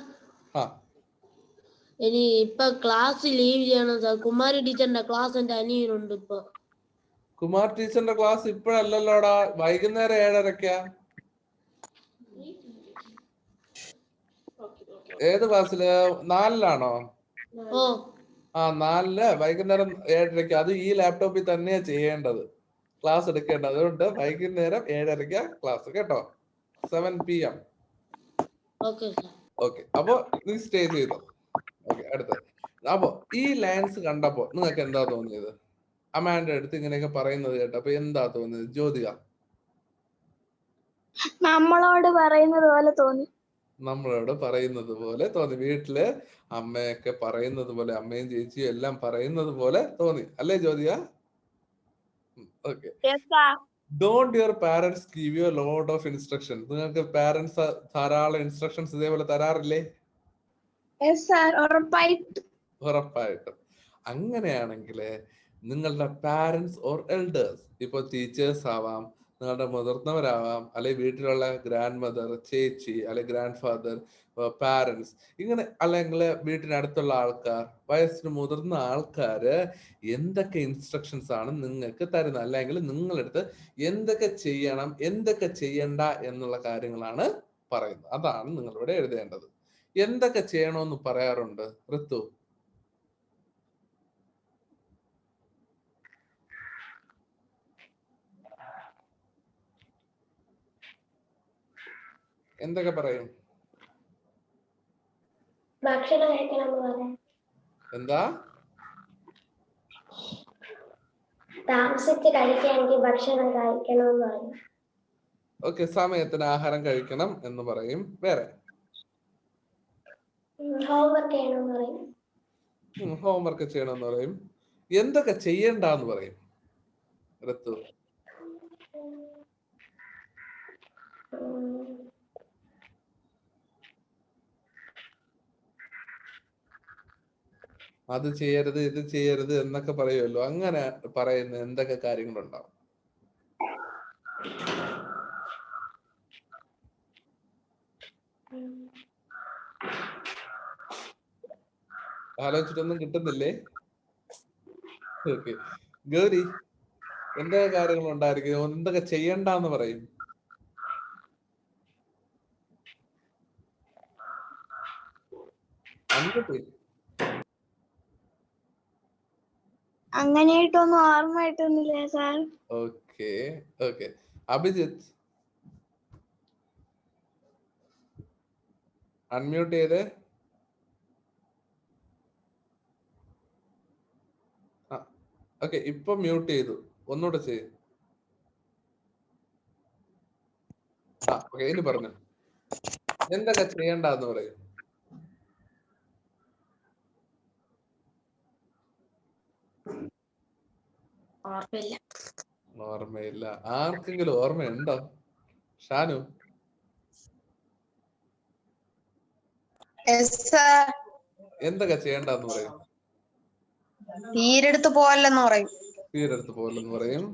ഇനി ഇപ്പൊ ക്ലാസ് ലീവ് ചെയ്യണം സാർ. കുമാരി ടീച്ചറിന്റെ ക്ലാസ് എന്റെ അനിയനുണ്ട് ഇപ്പൊ. കുമാർ ടീച്ചറിന്റെ ക്ലാസ് ഇപ്പോഴല്ലല്ലോടാ, വൈകുന്നേരം 7:30. ഏത് ക്ലാസ്സില്? 4-ലാണോ? ഓ, 4-ല് വൈകുന്നേരം 7:30. അത് ഈ ലാപ്ടോപ്പിൽ തന്നെയാ ചെയ്യേണ്ടത്, ക്ലാസ് എടുക്കേണ്ടത്. അതുകൊണ്ട് വൈകുന്നേരം 7:30 ക്ലാസ് കേട്ടോ, 7 PM. ഓക്കെ, അപ്പൊ നീ സ്റ്റേ ചെയ്തോ. ഓക്കെ, അടുത്ത. അപ്പൊ ഈ ലൈൻസ് കണ്ടപ്പോ നിങ്ങൾക്ക് എന്താ തോന്നിയത്? അമാൻഡയുടെ അടുത്ത് ഇങ്ങനെയൊക്കെ പറയുന്നത് കേട്ടപ്പോ എന്താ തോന്നിയത്? ജ്യോതിക? നമ്മളോട് പറയുന്നത് പോലെ തോന്നി. നമ്മളോട് പറയുന്നത് പോലെ തോന്നി. വീട്ടില് അമ്മയൊക്കെ പറയുന്നത് പോലെ, അമ്മയും ചേച്ചിയും എല്ലാം പറയുന്നത് പോലെ തോന്നി അല്ലേ Jyothika? Okay. Don't your parents give you a lot of instructions? നിങ്ങൾക്ക് പാരന്റ്സ് ധാരാളം ഇൻസ്ട്രക്ഷൻസ് ഇതേപോലെ തരാറില്ലേ? ഉറപ്പായിട്ടും. അങ്ങനെയാണെങ്കിൽ നിങ്ങളുടെ പാരന്റ്സ് ഓർ എൽഡേഴ്സ്, ഇപ്പൊ ടീച്ചേഴ്സ് ആവാം, നിങ്ങളുടെ മുതിർന്നവരാവാം, അല്ലെങ്കിൽ വീട്ടിലുള്ള ഗ്രാൻഡ് മദർ, ചേച്ചി, അല്ലെങ്കിൽ ഗ്രാൻഡ് ഫാദർ, പാരൻസ്, ഇങ്ങനെ അല്ലെങ്കിൽ വീട്ടിനടുത്തുള്ള ആൾക്കാർ, വയസ്സിന് മുതിർന്ന ആൾക്കാര് എന്തൊക്കെ ഇൻസ്ട്രക്ഷൻസ് ആണ് നിങ്ങൾക്ക് തരുന്നത്, അല്ലെങ്കിൽ നിങ്ങളെടുത്ത് എന്തൊക്കെ ചെയ്യണം എന്തൊക്കെ ചെയ്യണ്ട എന്നുള്ള കാര്യങ്ങളാണ് പറയുന്നത്. അതാണ് നിങ്ങളിവിടെ എഴുതേണ്ടത്. എന്തൊക്കെ ചെയ്യണമെന്ന് പറയാറുണ്ട് ഋതു? എന്തൊക്കെ പറയും? ഭക്ഷണം കഴിക്കണം എന്ന് പറയാം. എന്താ? താമസിച്ച് കഴിക്കുകയാണെങ്കിൽ ഭക്ഷണം കഴിക്കണം എന്ന് പറയും. ഓക്കെ, സമയത്തിന് ആഹാരം കഴിക്കണം എന്ന് പറയും. വേറെ? ഹോംവർക്ക് ചെയ്യണം എന്ന് പറയും. ഹോംവർക്ക് ചെയ്യണമെന്ന് പറയും. എന്തൊക്കെ ചെയ്യണ്ടെന്ന് പറയും ഋതു? അത് ചെയ്യരുത് ഇത് ചെയ്യരുത് എന്നൊക്കെ പറയുമല്ലോ, അങ്ങനെ പറയുന്ന എന്തൊക്കെ കാര്യങ്ങളുണ്ടാവും? ആലോചിച്ചിട്ടൊന്നും കിട്ടുന്നില്ലേ? ഓക്കെ, ഗൗരി, എന്തൊക്കെ കാര്യങ്ങൾ ഉണ്ടായിരിക്കും? എന്തൊക്കെ ചെയ്യണ്ടെന്ന് പറയും? അങ്ങനെയായിട്ടൊന്നും ഓർമ്മയായിട്ടൊന്നുമില്ല sir. Okay okay, Abhijith unmute ചെയ്ത്. ഓക്കെ, ഇപ്പൊ മ്യൂട്ട് ചെയ്തു, ഒന്നുകൂടെ ചെയ്യും. ഓക്കെ, ഇനി പറഞ്ഞു. എന്തൊക്കെ ചെയ്യണ്ടെന്ന് പറയും? ഓർമ്മയില്ല. ആർക്കെങ്കിലും ഓർമ്മയുണ്ടോ? ഷാനു? എന്തൊക്കെ ചെയ്യണ്ടെന്ന് പറയും? തീരെടുത്ത് പോവല്ലെന്ന് പറയും. തീരെടുത്ത് പോലെന്ന് പറയും.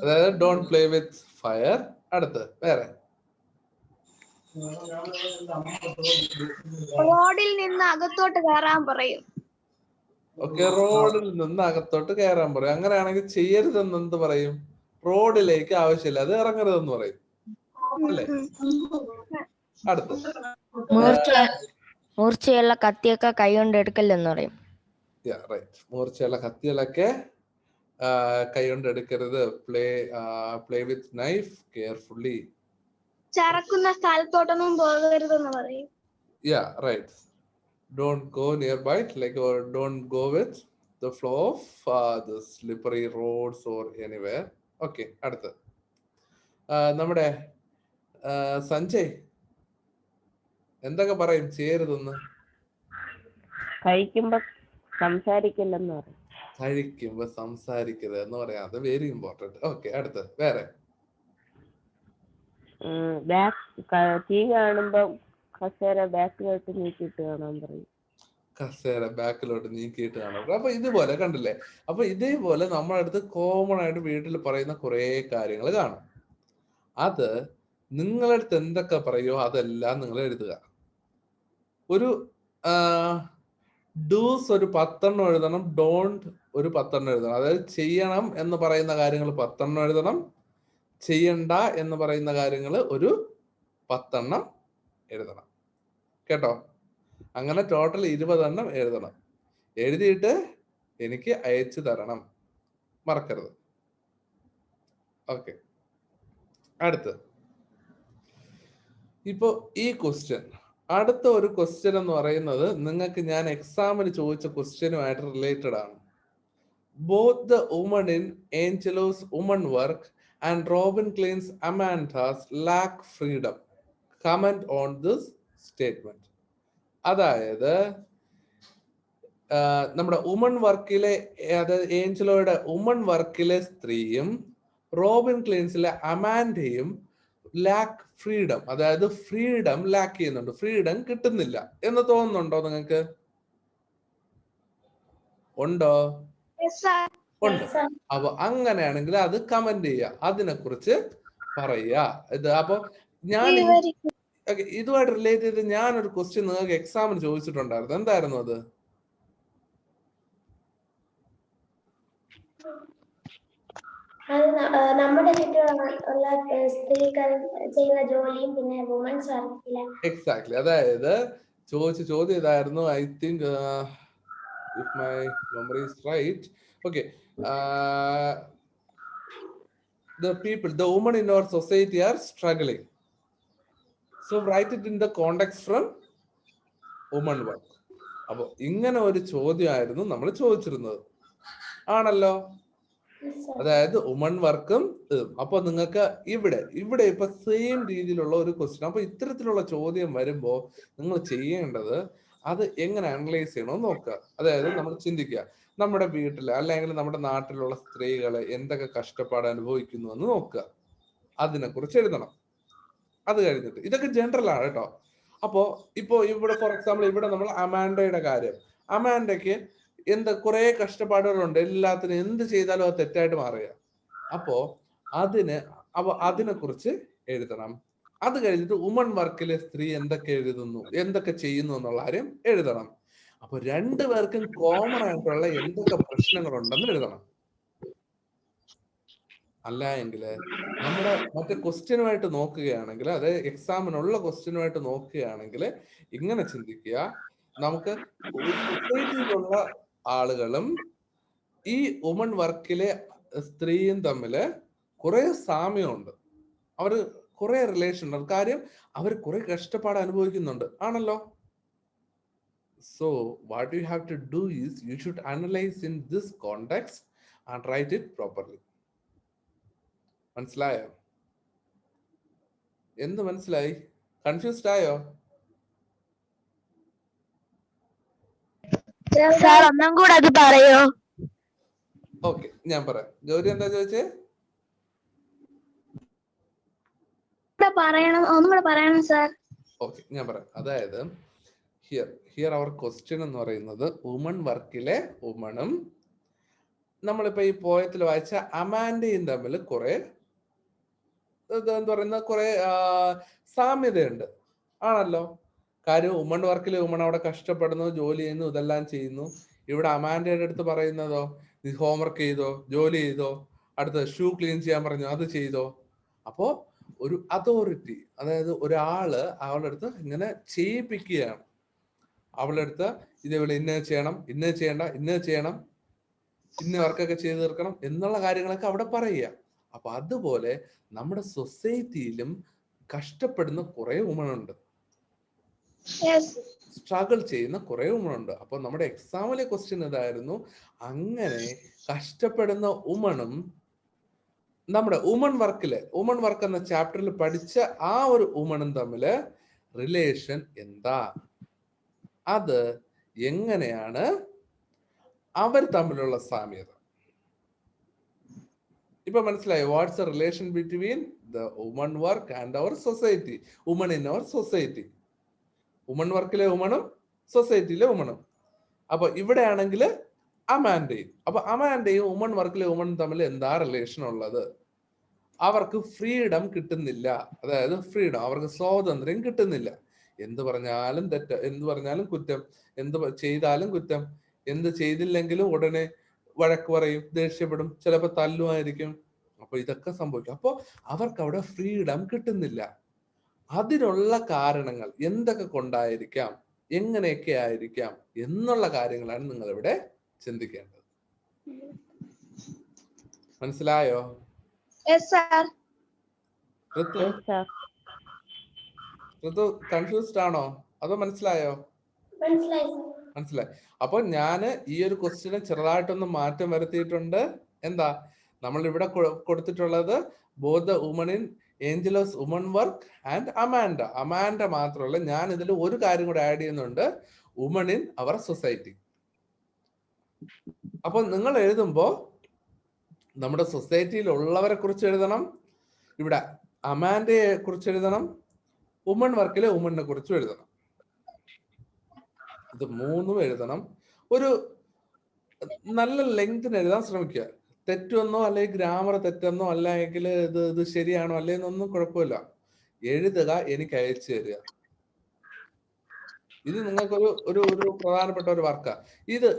അതായത് ഡോണ്ട് പ്ലേ വിത്ത് ഫയർ. അടുത്ത് വേറെ? റോഡിൽ നിന്ന് അകത്തോട്ട് കയറാൻ പറയും. ഓക്കെ, റോഡിൽ നിന്ന് അകത്തോട്ട് കയറാൻ പറയും. അങ്ങനെയാണെങ്കിൽ ചെയ്യരുതെന്ന് എന്ത് പറയും? റോഡിലേക്ക് ആവശ്യമില്ല അത് ഇറങ്ങരുതെന്ന് പറയും അല്ലേ? അടുത്ത് മൂർച്ചയുള്ള കത്തിയൊക്കെ കൈ കൊണ്ട് എടുക്കല്ലെന്ന് പറയും. മൂർച്ചയുള്ള കത്തികളൊക്കെ കൈ കൊണ്ട് എടുക്കരുത്. Play with knife carefully. ചറക്കുന്ന സ്ഥലത്തോട്ടൊന്നും പോകരുതെന്ന് പറയും. Don't go nearby, or don't go with the flow of the slippery roads or anywhere. Okay, അടുത്ത് നമ്മുടെ സഞ്ജയ് എന്തൊക്കെ പറയും ചെയ്യരുതെന്ന്? കഴിക്കുമ്പോ സംസാരിക്കില്ലെന്ന് പറയും. കഴിക്കുമ്പോ സംസാരിക്കരുത് എന്ന് പറയാം, അത് വെരി ഇമ്പോർട്ടന്റ്. ഓക്കെ, അടുത്ത് വേറെ? തീ കാണുമ്പോ കസേര ബാക്കിലോട്ട് നീക്കിയിട്ട് കാണാൻ പറയും. കസേര ബാക്കിലോട്ട് നീക്കിയിട്ട് കാണാൻ പറയും. അപ്പൊ ഇതുപോലെ കണ്ടില്ലേ? അപ്പൊ ഇതേപോലെ നമ്മുടെ അടുത്ത് കോമൺ ആയിട്ട് വീട്ടിൽ പറയുന്ന കുറെ കാര്യങ്ങൾ കാണും. അത് നിങ്ങളടുത്ത് എന്തൊക്കെ പറയോ അതെല്ലാം നിങ്ങൾ എഴുതുക. ഒരു ഡൂസ് ഒരു 10 എഴുതണം, ഡോണ്ട് ഒരു 10 എഴുതണം. അതായത് ചെയ്യണം എന്ന് പറയുന്ന കാര്യങ്ങൾ 10 എഴുതണം, ചെയ്യണ്ട എന്ന് പറയുന്ന കാര്യങ്ങൾ ഒരു 10 എഴുതണം. കേട്ടോ? അങ്ങനെ ടോട്ടൽ 20 എഴുതണം. എഴുതിയിട്ട് എനിക്ക് അയച്ചു തരണം, മറക്കരുത്. ഓക്കെ, അടുത്ത് ഇപ്പോ ഈ ക്വസ്റ്റ്യൻ, അടുത്ത ഒരു ക്വസ്റ്റ്യൻ എന്ന് പറയുന്നത് നിങ്ങൾക്ക് ഞാൻ എക്സാമിന് ചോദിച്ച ക്വസ്റ്റ്യനുമായിട്ട് റിലേറ്റഡ് ആണ്. Both the woman in Angelou's woman work and Robin Klein's Amanda's lack freedom. Comment on this statement. അതായത് നമ്മുടെ വുമൺ വർക്കിലെ, അതായത് ഏഞ്ചലോയുടെ വുമൺ വർക്കിലെ സ്ത്രീയും റോബിൻ ക്ലീൻസിലെ അമാൻഡയും ലാക്ക് ഫ്രീഡം, അതായത് ഫ്രീഡം ലാക്ക് ചെയ്യുന്നുണ്ട്, ഫ്രീഡം കിട്ടുന്നില്ല എന്ന് തോന്നുന്നുണ്ടോ നിങ്ങൾക്ക്? ഉണ്ടോ? ഉണ്ട്. അപ്പൊ അങ്ങനെയാണെങ്കിൽ അത് കമന്റ് ചെയ്യുക, അതിനെ കുറിച്ച് പറയുക. ഇത് അപ്പൊ ഞാൻ ഇതുമായിട്ട് റിലേറ്റ് ചെയ്ത് ഞാനൊരു ക്വസ്റ്റ്യൻ നിങ്ങൾക്ക് എക്സാമിന് ചോദിച്ചിട്ടുണ്ടായിരുന്നു. എന്തായിരുന്നു അത്? നമ്മുടെ ചുറ്റുമുള്ള സ്ത്രീകൾ ചെയ്യുന്ന ജോലിയും പിന്നെ വുമൻസ് വർക്കിലെ എക്സാക്ട്ലി. അതായത് ചോദിച്ച ചോദ്യം ഇതായിരുന്നു. I think if my memory is right, okay, the people, the women in our society are struggling, so write it in the context from women work. അപ്പൊ ഇങ്ങനെ ഒരു ചോദ്യമായിരുന്നു നമ്മൾ ചോദിച്ചിരുന്നത്, ആണല്ലോ. അതായത് വുമൺ വർക്കും. അപ്പൊ നിങ്ങൾക്ക് ഇവിടെ ഇപ്പൊ സെയിം രീതിയിലുള്ള ഒരു ക്വസ്റ്റ്യൻ. അപ്പൊ ഇത്തരത്തിലുള്ള ചോദ്യം വരുമ്പോ നിങ്ങൾ ചെയ്യേണ്ടത് അത് എങ്ങനെ അനലൈസ് ചെയ്യണമെന്ന് നോക്കുക. അതായത് നമ്മൾ ചിന്തിക്കുക, നമ്മുടെ വീട്ടിൽ അല്ലെങ്കിൽ നമ്മുടെ നാട്ടിലുള്ള സ്ത്രീകളെ എന്തൊക്കെ കഷ്ടപ്പാട് അനുഭവിക്കുന്നു എന്ന് നോക്കുക, അതിനെ കുറിച്ച് എഴുതണം. അത് കഴിഞ്ഞിട്ട് ഇതൊക്കെ ജനറൽ ആണ് കേട്ടോ. അപ്പോ ഇവിടെ ഫോർ എക്സാമ്പിൾ ഇവിടെ നമ്മൾ അമാൻഡയുടെ കാര്യം, അമാൻഡയ്ക്ക് കുറെ കഷ്ടപ്പാടുകളുണ്ട്, എല്ലാത്തിനും എന്ത് ചെയ്താലും അത് തെറ്റായിട്ട് മാറുക. അപ്പോ അതിനെ കുറിച്ച് എഴുതണം. അത് കഴിഞ്ഞിട്ട് വുമൺ വർക്കിലെ സ്ത്രീ എന്തൊക്കെ ചെയ്യുന്നു എന്നുള്ള കാര്യം എഴുതണം. അപ്പൊ രണ്ടുപേർക്കും കോമൺ ആയിട്ടുള്ള എന്തൊക്കെ പ്രശ്നങ്ങളുണ്ടെന്ന് എഴുതണം. അല്ല എങ്കിൽ നമ്മുടെ മറ്റേ ക്വസ്റ്റ്യനുമായിട്ട് നോക്കുകയാണെങ്കിൽ, അത് എക്സാമിനുള്ള ക്വസ്റ്റ്യനുമായിട്ട് നോക്കുകയാണെങ്കിൽ ഇങ്ങനെ ചിന്തിക്കുക, നമുക്ക് സൊസൈറ്റിയിലുള്ള ആളുകളും ഈ വുമൺ വർക്കിലെ സ്ത്രീയും തമ്മില് കുറെ സാമ്യമുണ്ട്, അവർ കുറെ റിലേഷൻ ഉണ്ട്. കാര്യം അവർ കുറെ കഷ്ടപ്പാട് അനുഭവിക്കുന്നുണ്ട്, ആണല്ലോ. So what you have to do is you should analyze in this context and write it properly. മനസ്സിലായോ? എന്ത് മനസ്സിലായി? കൺഫ്യൂസ്ഡ് ആയോ? ഒന്നും കൂടെ അത് പറയോ? ഓക്കെ, ഞാൻ പറയാം. ഗൗരി എന്താ ചോദിച്ചേ? ഒന്നും കൂടെ പറയണം സാർ. ഓക്കെ, ഞാൻ പറയാം. അതായത് ഹിയർ അവർ ക്വസ്റ്റ്യൻ എന്ന് പറയുന്നത് വുമൺ വർക്കിലെ വുമണും നമ്മളിപ്പോ ഈ പോയത്തിൽ വായിച്ച അമാൻഡയും തമ്മിൽ കുറെ കുറെ സാമ്യതയുണ്ട്, ആണല്ലോ. കാര്യം വുമൺ വർക്കിലെ വുമൺ അവിടെ കഷ്ടപ്പെടുന്നു, ജോലി ചെയ്യുന്നു, ഇതെല്ലാം ചെയ്യുന്നു. ഇവിടെ അമാൻഡയുടെ അടുത്ത് പറയുന്നതോ, നീ ഹോംവർക്ക് ചെയ്തോ, ജോലി ചെയ്തോ, അടുത്ത ഷൂ ക്ലീൻ ചെയ്യാൻ പറഞ്ഞു, അത് ചെയ്തോ. അപ്പോ ഒരു അതോറിറ്റി, അതായത് ഒരാള് അവളുടെ അടുത്ത് ഇങ്ങനെ ചെയ്യിപ്പിക്കുകയാണ്. അവളുടെ അടുത്ത് ഇതേപോലെ ഇന്നത് ചെയ്യണം, ഇന്നത് ചെയ്യണ്ട, ഇന്നത് ചെയ്യണം, ഇന്ന വർക്കൊക്കെ ചെയ്ത് തീർക്കണം എന്നുള്ള കാര്യങ്ങളൊക്കെ അവിടെ പറയുക. അപ്പൊ അതുപോലെ നമ്മുടെ സൊസൈറ്റിയിലും കഷ്ടപ്പെടുന്ന കുറെ വുമണുണ്ട്, സ്ട്രഗിൾ ചെയ്യുന്ന കുറെ വുമണുണ്ട്. അപ്പൊ നമ്മുടെ എക്സാമിലെ ക്വസ്റ്റ്യൻ ഇതായിരുന്നു, അങ്ങനെ കഷ്ടപ്പെടുന്ന വുമണും നമ്മുടെ വുമൺ വർക്ക് എന്ന ചാപ്റ്ററിൽ പഠിച്ച ആ ഒരു വുമണും തമ്മില് റിലേഷൻ എന്താ, അത് എങ്ങനെയാണ് അവർ തമ്മിലുള്ള സാമ്യത. ഇപ്പൊ മനസ്സിലായോ? What's a relation between the woman work and our society, woman in our society. Woman വർക്കിലെ വുമണും സൊസൈറ്റിയിലെ വുമണും. അപ്പൊ ഇവിടെ ആണെങ്കിൽ അമാൻഡയും. അപ്പൊ അമാൻഡയും വുമൺ വർക്കിലെ വുമണും തമ്മിൽ എന്താ റിലേഷൻ ഉള്ളത്? അവർക്ക് ഫ്രീഡം കിട്ടുന്നില്ല, അതായത് ഫ്രീഡം, അവർക്ക് സ്വാതന്ത്ര്യം കിട്ടുന്നില്ല. എന്ത് പറഞ്ഞാലും തെറ്റ്, എന്ത് പറഞ്ഞാലും കുറ്റം, എന്ത് ചെയ്താലും കുറ്റം, എന്ത് ചെയ്തില്ലെങ്കിലും ഉടനെ വഴക്ക് പറയും, ദേഷ്യപ്പെടും, ചിലപ്പോൾ തല്ലുമായിരിക്കും. അപ്പൊ ഇതൊക്കെ സംഭവിക്കും. അപ്പൊ അവർക്ക് അവിടെ ഫ്രീഡം കിട്ടുന്നില്ല. അതിനുള്ള കാരണങ്ങൾ എന്തൊക്കെ കൊണ്ടായിരിക്കാം, എങ്ങനെയൊക്കെ ആയിരിക്കാം എന്നുള്ള കാര്യങ്ങളാണ് നിങ്ങൾ ഇവിടെ ചിന്തിക്കേണ്ടത്. മനസ്സിലായോ? ഋതു കൺഫ്യൂസ്ഡ് ആണോ അതോ മനസ്സിലായോ? മനസ്സിലായി. അപ്പൊ ഞാന് ഈ ഒരു ക്വസ്റ്റ്യന് ചെറുതായിട്ടൊന്ന് മാറ്റം വരുത്തിയിട്ടുണ്ട്. എന്താ നമ്മൾ ഇവിടെ കൊടുത്തിട്ടുള്ളത്? Both the woman in Angelou's woman work and Amanda മാത്രമല്ല, ഞാൻ ഇതിൽ ഒരു കാര്യം കൂടെ ആഡ് ചെയ്യുന്നുണ്ട്, വുമൺ ഇൻ അവർ സൊസൈറ്റി. അപ്പൊ നിങ്ങൾ എഴുതുമ്പോ നമ്മുടെ സൊസൈറ്റിയിൽ ഉള്ളവരെ കുറിച്ച് എഴുതണം, ഇവിടെ അമാൻഡയെ കുറിച്ച് എഴുതണം, വുമൺ വർക്കിലെ വുമണിനെ കുറിച്ചും എഴുതണം. ഇത് മൂന്നും എഴുതണം. ഒരു നല്ല ലെങ്തിന് എഴുതാൻ ശ്രമിക്കുക. തെറ്റൊന്നോ അല്ലെങ്കിൽ ഗ്രാമർ തെറ്റെന്നോ അല്ലെങ്കിൽ ഇത് ശരിയാണോ അല്ലെന്നൊന്നും കുഴപ്പമില്ല. എഴുതുക, എനിക്ക് അയച്ചു തരിക. ഇത് നിങ്ങൾക്കൊരു ഒരു ഒരു പ്രധാനപ്പെട്ട ഒരു വർക്കാ. ഇത്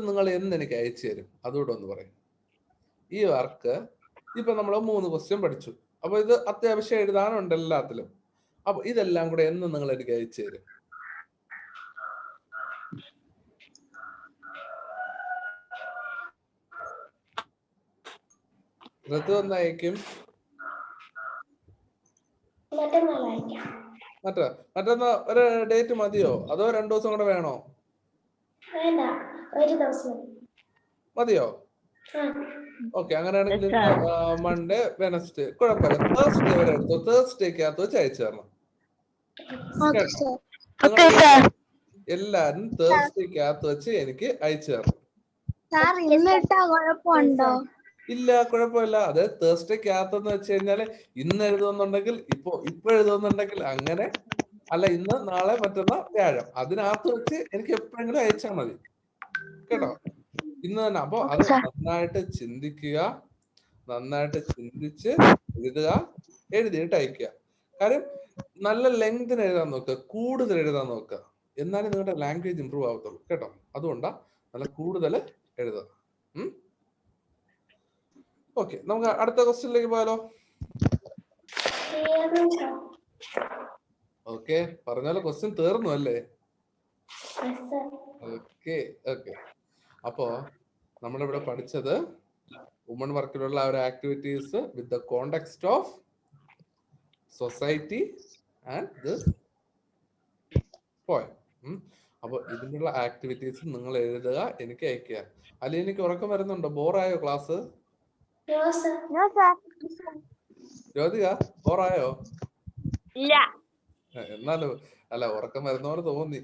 നിങ്ങൾ എന്ന് എനിക്ക് അയച്ചു തരും, അതുകൂടെ ഒന്ന് പറയും. ഈ വർക്ക് ഇപ്പൊ നമ്മൾ 3 ക്വസ്റ്റ്യൻ പഠിച്ചു. അപ്പൊ ഇത് അത്യാവശ്യം എഴുതാനുണ്ട് എല്ലാത്തിലും. അപ്പൊ ഇതെല്ലാം കൂടെ എന്ന് നിങ്ങൾ എനിക്ക് അയച്ചു തരും? ഋതു ഒന്ന് അയക്കും. മറ്റൊന്ന് ഒരു ഡേറ്റ് മതിയോ അതോ 2 ദിവസം കൂടെ വേണോ? മതിയോ? ഓക്കെ, അങ്ങനെയാണെങ്കിൽ മൺഡേ, വെനസ്ഡേ കുഴപ്പമില്ല. തേഴ്സ്ഡേ വരെ എടുത്തു. തേഴ്സ്ഡേക്കകത്ത് വെച്ച് അയച്ചു തരണം. എല്ലാരും തേഴ്സ്ഡേക്കകത്ത് വെച്ച് എനിക്ക് അയച്ചു തരണം. ഇല്ല, കുഴപ്പമില്ല. അത് തേഴ്സ്ഡേക്കകത്തെന്ന് വെച്ച് കഴിഞ്ഞാല് ഇന്ന് എഴുതുന്നുണ്ടെങ്കിൽ ഇപ്പൊ എഴുതുന്നുണ്ടെങ്കിൽ അങ്ങനെ അല്ല, ഇന്ന് നാളെ മറ്റന്നാ വ്യാഴം അതിനകത്ത് വെച്ച് എനിക്ക് എപ്പോഴെങ്കിലും അയച്ചാൽ മതി കേട്ടോ. ഇന്ന് തന്നെ. അപ്പൊ അത് നന്നായിട്ട് ചിന്തിക്കുക, നന്നായിട്ട് ചിന്തിച്ച് എഴുതുക, എഴുതിയിട്ട് അയക്കുക. കാര്യം നല്ല ലെങ്തിന് എഴുതാൻ നോക്കുക, കൂടുതൽ എഴുതാൻ നോക്കുക. എന്നാലും നിങ്ങളുടെ ലാംഗ്വേജ് ഇമ്പ്രൂവ് ആവത്തുള്ളൂ കേട്ടോ. അതുകൊണ്ടാ നല്ല കൂടുതൽ എഴുതുക. ഓക്കെ, നമുക്ക് അടുത്ത ക്വസ്റ്റ്യനിലേക്ക് പോയാലോ? ഓക്കെ, പറഞ്ഞാലോ ക്വസ്റ്റ്യൻ തീർന്നു അല്ലേ? Okay okay. അപ്പോ നമ്മളിവിടെ പഠിച്ചത് വുമൺ വർക്കിലുള്ള ഒരു activities with the context of society and this poem. അപ്പൊ ഇതിനുള്ള ആക്ടിവിറ്റീസ് നിങ്ങൾ എഴുതുക, എനിക്ക് അയക്കുക. അല്ലെങ്കിൽ എനിക്ക് ഉറക്കം വരുന്നുണ്ടോ? ബോറായോ ക്ലാസ്? ജ്യോതിക, ബോറായോ? എന്നാലും അല്ല, ഉറക്കം വരുന്ന പോലെ തോന്നി.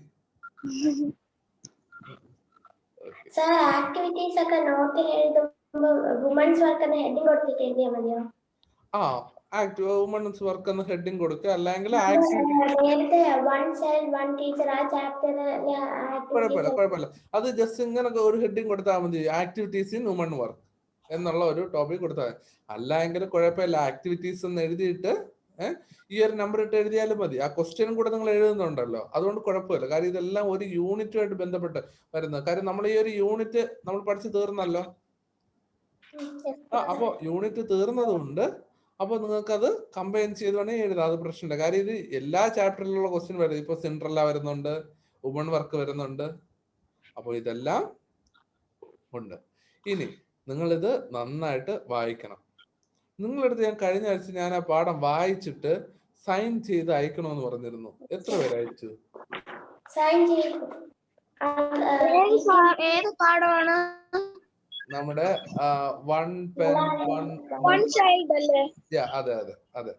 ആക്ടിവിറ്റീസ് ഒക്കെ നോട്ടിൽ എഴുതുമ്പോ വുമൺസ് വർക്ക് എന്ന ഹെഡിങ് കൊടുത്തിട്ട് എഴുതിയാൽ മതിയോ? വുമൺസ് വർക്ക് എന്ന ഹെഡിങ് കൊടുക്കുക. അല്ലെങ്കിൽ കുഴപ്പമില്ല, അത് ജസ്റ്റ് ഇങ്ങനെ ഒരു ഹെഡിങ് കൊടുത്താൽ മതി. ആക്ടിവിറ്റീസ് ഇൻ വുമൺ വർക്ക് എന്നുള്ള ഒരു ടോപ്പിക് കൊടുത്താൽ മതി. അല്ലെങ്കിൽ കുഴപ്പമില്ല, ആക്ടിവിറ്റീസ് എന്ന് എഴുതിയിട്ട് ഈ ഒരു നമ്പർ ഇട്ട് എഴുതിയാലും മതി. ആ ക്വസ്റ്റ്യനും കൂടെ നിങ്ങൾ എഴുതുന്നുണ്ടല്ലോ, അതുകൊണ്ട് കുഴപ്പമില്ല. കാര്യം ഇതെല്ലാം ഒരു യൂണിറ്റുമായിട്ട് ബന്ധപ്പെട്ട് വരുന്നത്. കാര്യം നമ്മൾ ഈ ഒരു യൂണിറ്റ് നമ്മൾ പഠിച്ചു തീർന്നല്ലോ. അപ്പൊ യൂണിറ്റ് തീർന്നതുകൊണ്ട് അപ്പൊ നിങ്ങൾക്ക് അത് കമ്പൈൻ ചെയ്ത് വേണമെങ്കിൽ എഴുതാം, അത് പ്രശ്നമില്ല. കാര്യം ഇത് എല്ലാ ചാപ്റ്ററിലുള്ള ക്വസ്റ്റ്യൻ വരുന്നത്. ഇപ്പൊ സെൻട്രല വരുന്നുണ്ട്, വുമൺ വർക്ക് വരുന്നുണ്ട്, അപ്പൊ ഇതെല്ലാം ഉണ്ട്. ഇനി നിങ്ങളിത് നന്നായിട്ട് വായിക്കണം. നിങ്ങളടുത്ത് ഞാൻ കഴിഞ്ഞ ആഴ്ച ഞാൻ ആ പാഠം വായിച്ചിട്ട് സൈൻ ചെയ്ത് അയക്കണമെന്ന് പറഞ്ഞിരുന്നു. എത്ര പേര് അയച്ചു? ഏത് പാഠമാണ്? നമ്മുടെ വൺ പെൻ വൺ ചൈൽഡ് അല്ലേ? അതെ അതെ അതെ,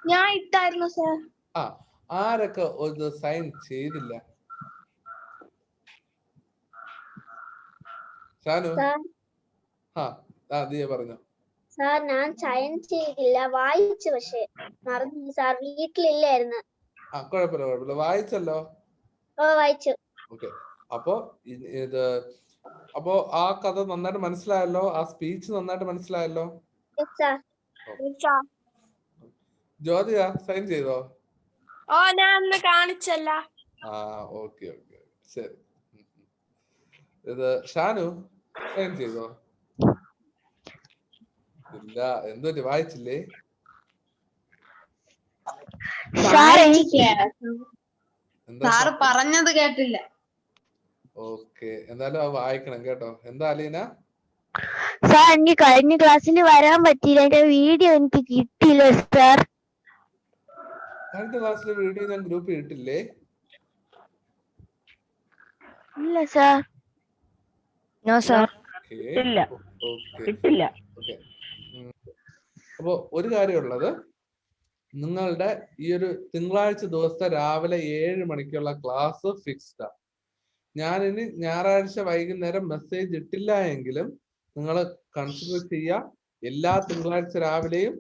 ഞാൻ ഇട്ടായിരുന്നു സർ. ആരൊക്കെ ഇത് സൈൻ ചെയ്തില്ല? ഷാനു? ദിയ പറഞ്ഞോ. സാർ ഞാൻ സൈൻ ചെയ്തില്ല, വായിച്ചു, പക്ഷെ മറന്നു സാർ, വീട്ടിലില്ലായിരുന്നു. കുഴപ്പമില്ല, വായിച്ചല്ലോ. വായിച്ചു. ഓക്കെ, അപ്പോ ആ കഥ നന്നായിട്ട് മനസ്സിലായല്ലോ, ആ സ്പീച്ച് നന്നായിട്ട് മനസ്സിലായല്ലോ. ജ്യോതിക സൈൻ ചെയ്തോ? ഞാൻ അന്ന് കാണിച്ചല്ല. ഓക്കെ ഓക്കെ, ശരി. ഇത് ഷാനു സൈൻ ചെയ്തോ? ഇല്ല, എന്തോ വായിച്ചില്ലേ? സാറ് പറഞ്ഞത് കേട്ടില്ല. ഓക്കെ, എന്തായാലും അത് വായിക്കണം കേട്ടോ. എന്താ അലീന? സാർ എനിക്ക് കഴിഞ്ഞ ക്ലാസ്സിൽ വരാൻ പറ്റിയില്ല, എന്റെ വീഡിയോ എനിക്ക് കിട്ടിയില്ല സാർ. കഴിഞ്ഞ ക്ലാസ്സിലെ വീഡിയോ ഞാൻ ഗ്രൂപ്പിൽ ഇട്ടില്ലേ? ഇല്ല സാർ. No sir. ഇല്ല, കിട്ടില്ല. അപ്പൊ ഒരു കാര്യമുള്ളത്, നിങ്ങളുടെ ഈ ഒരു തിങ്കളാഴ്ച ദിവസത്തെ രാവിലെ 7 മണിക്കുള്ള ക്ലാസ് ഫിക്സ്ഡാ. ഞാനിനി ഞായറാഴ്ച വൈകുന്നേരം മെസ്സേജ് ഇട്ടില്ല എങ്കിലും നിങ്ങൾ കൺസിഡർ ചെയ്യുക, എല്ലാ തിങ്കളാഴ്ച രാവിലെയും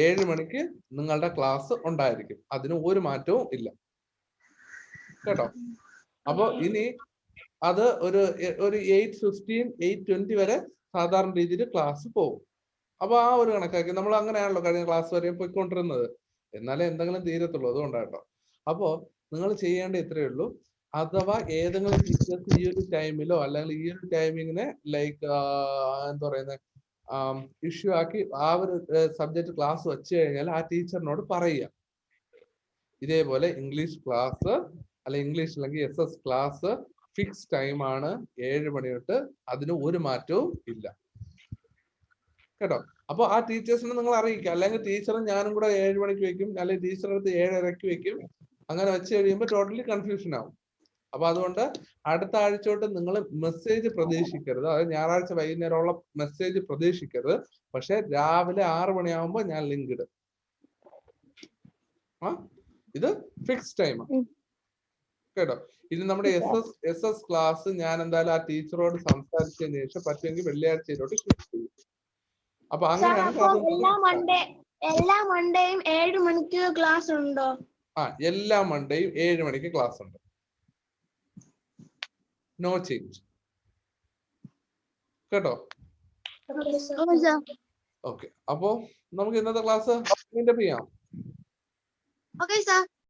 7 മണിക്ക് നിങ്ങളുടെ ക്ലാസ് ഉണ്ടായിരിക്കും. അതിന് ഒരു മാറ്റവും ഇല്ല കേട്ടോ. അപ്പൊ ഇനി അത് ഒരു 8:15 8:20 വരെ സാധാരണ രീതിയിൽ ക്ലാസ് പോകും. അപ്പൊ ആ ഒരു കണക്കാക്കി നമ്മൾ അങ്ങനെയാണല്ലോ കഴിഞ്ഞ ക്ലാസ് വരെ പോയിക്കൊണ്ടിരുന്നത്. എന്നാലേ എന്തെങ്കിലും തീരത്തുള്ളൂ, അതുകൊണ്ടാട്ടോ. അപ്പോ നിങ്ങൾ ചെയ്യേണ്ട ഇത്രയേ ഉള്ളൂ. അഥവാ ഏതെങ്കിലും ടീച്ചേഴ്സ് ഈ ഒരു ടൈമിലോ അല്ലെങ്കിൽ ഈ ഒരു ടൈമിങ്ങിനെ ലൈക്ക് എന്താ പറയുന്നത് ഇഷ്യൂ ആക്കി ആ ഒരു സബ്ജക്ട് ക്ലാസ് വെച്ച് കഴിഞ്ഞാൽ ആ ടീച്ചറിനോട് പറയുക, ഇതേപോലെ ഇംഗ്ലീഷ് ക്ലാസ് അല്ലെ ഇംഗ്ലീഷ് അല്ലെങ്കിൽ SS ക്ലാസ് ഫിക്സ് ടൈം ആണ് 7 മണി തൊട്ട്, അതിന് ഒരു മാറ്റവും ഇല്ല കേട്ടോ. അപ്പൊ ആ ടീച്ചേഴ്സിനെ നിങ്ങൾ അറിയിക്കുക. അല്ലെങ്കിൽ ടീച്ചറും ഞാനും കൂടെ 7 മണിക്ക് വെക്കും, അല്ലെങ്കിൽ ടീച്ചറിന്റെ അടുത്ത് 7:30 വെക്കും. അങ്ങനെ വെച്ച് കഴിയുമ്പോൾ ടോട്ടലി കൺഫ്യൂഷൻ ആവും. അപ്പൊ അതുകൊണ്ട് അടുത്ത ആഴ്ച തൊട്ട് നിങ്ങൾ മെസ്സേജ് പ്രതീക്ഷിക്കരുത്. അതായത് ഞായറാഴ്ച വൈകുന്നേരമുള്ള മെസ്സേജ് പ്രതീക്ഷിക്കരുത്. പക്ഷെ രാവിലെ 6 മണിയാവുമ്പോൾ ഞാൻ ലിങ്ക് ഇടും. ഇത് ഫിക്സ് ടൈമാണ് കേട്ടോ. ഇനി നമ്മുടെ SS ക്ലാസ് ഞാൻ എന്തായാലും ആ ടീച്ചറോട് സംസാരിച്ചതിന് ശേഷം പറ്റുമെങ്കിൽ വെള്ളിയാഴ്ചയിലോട്ട് ഷിഫ്റ്റ് ചെയ്യും. അപ്പൊ അങ്ങനെയാണ് എല്ലാ മൺഡേയും 7 മണിക്ക് ക്ലാസ് ഉണ്ടോ? എല്ലാ മൺഡേയും 7 മണിക്ക് ക്ലാസ് ഉണ്ട്. നോ ചേഞ്ച് കേട്ടോ. ഓക്കെ, അപ്പോ നമുക്ക് ഇന്നത്തെ ക്ലാസ് ചെയ്യാം. Okay sir.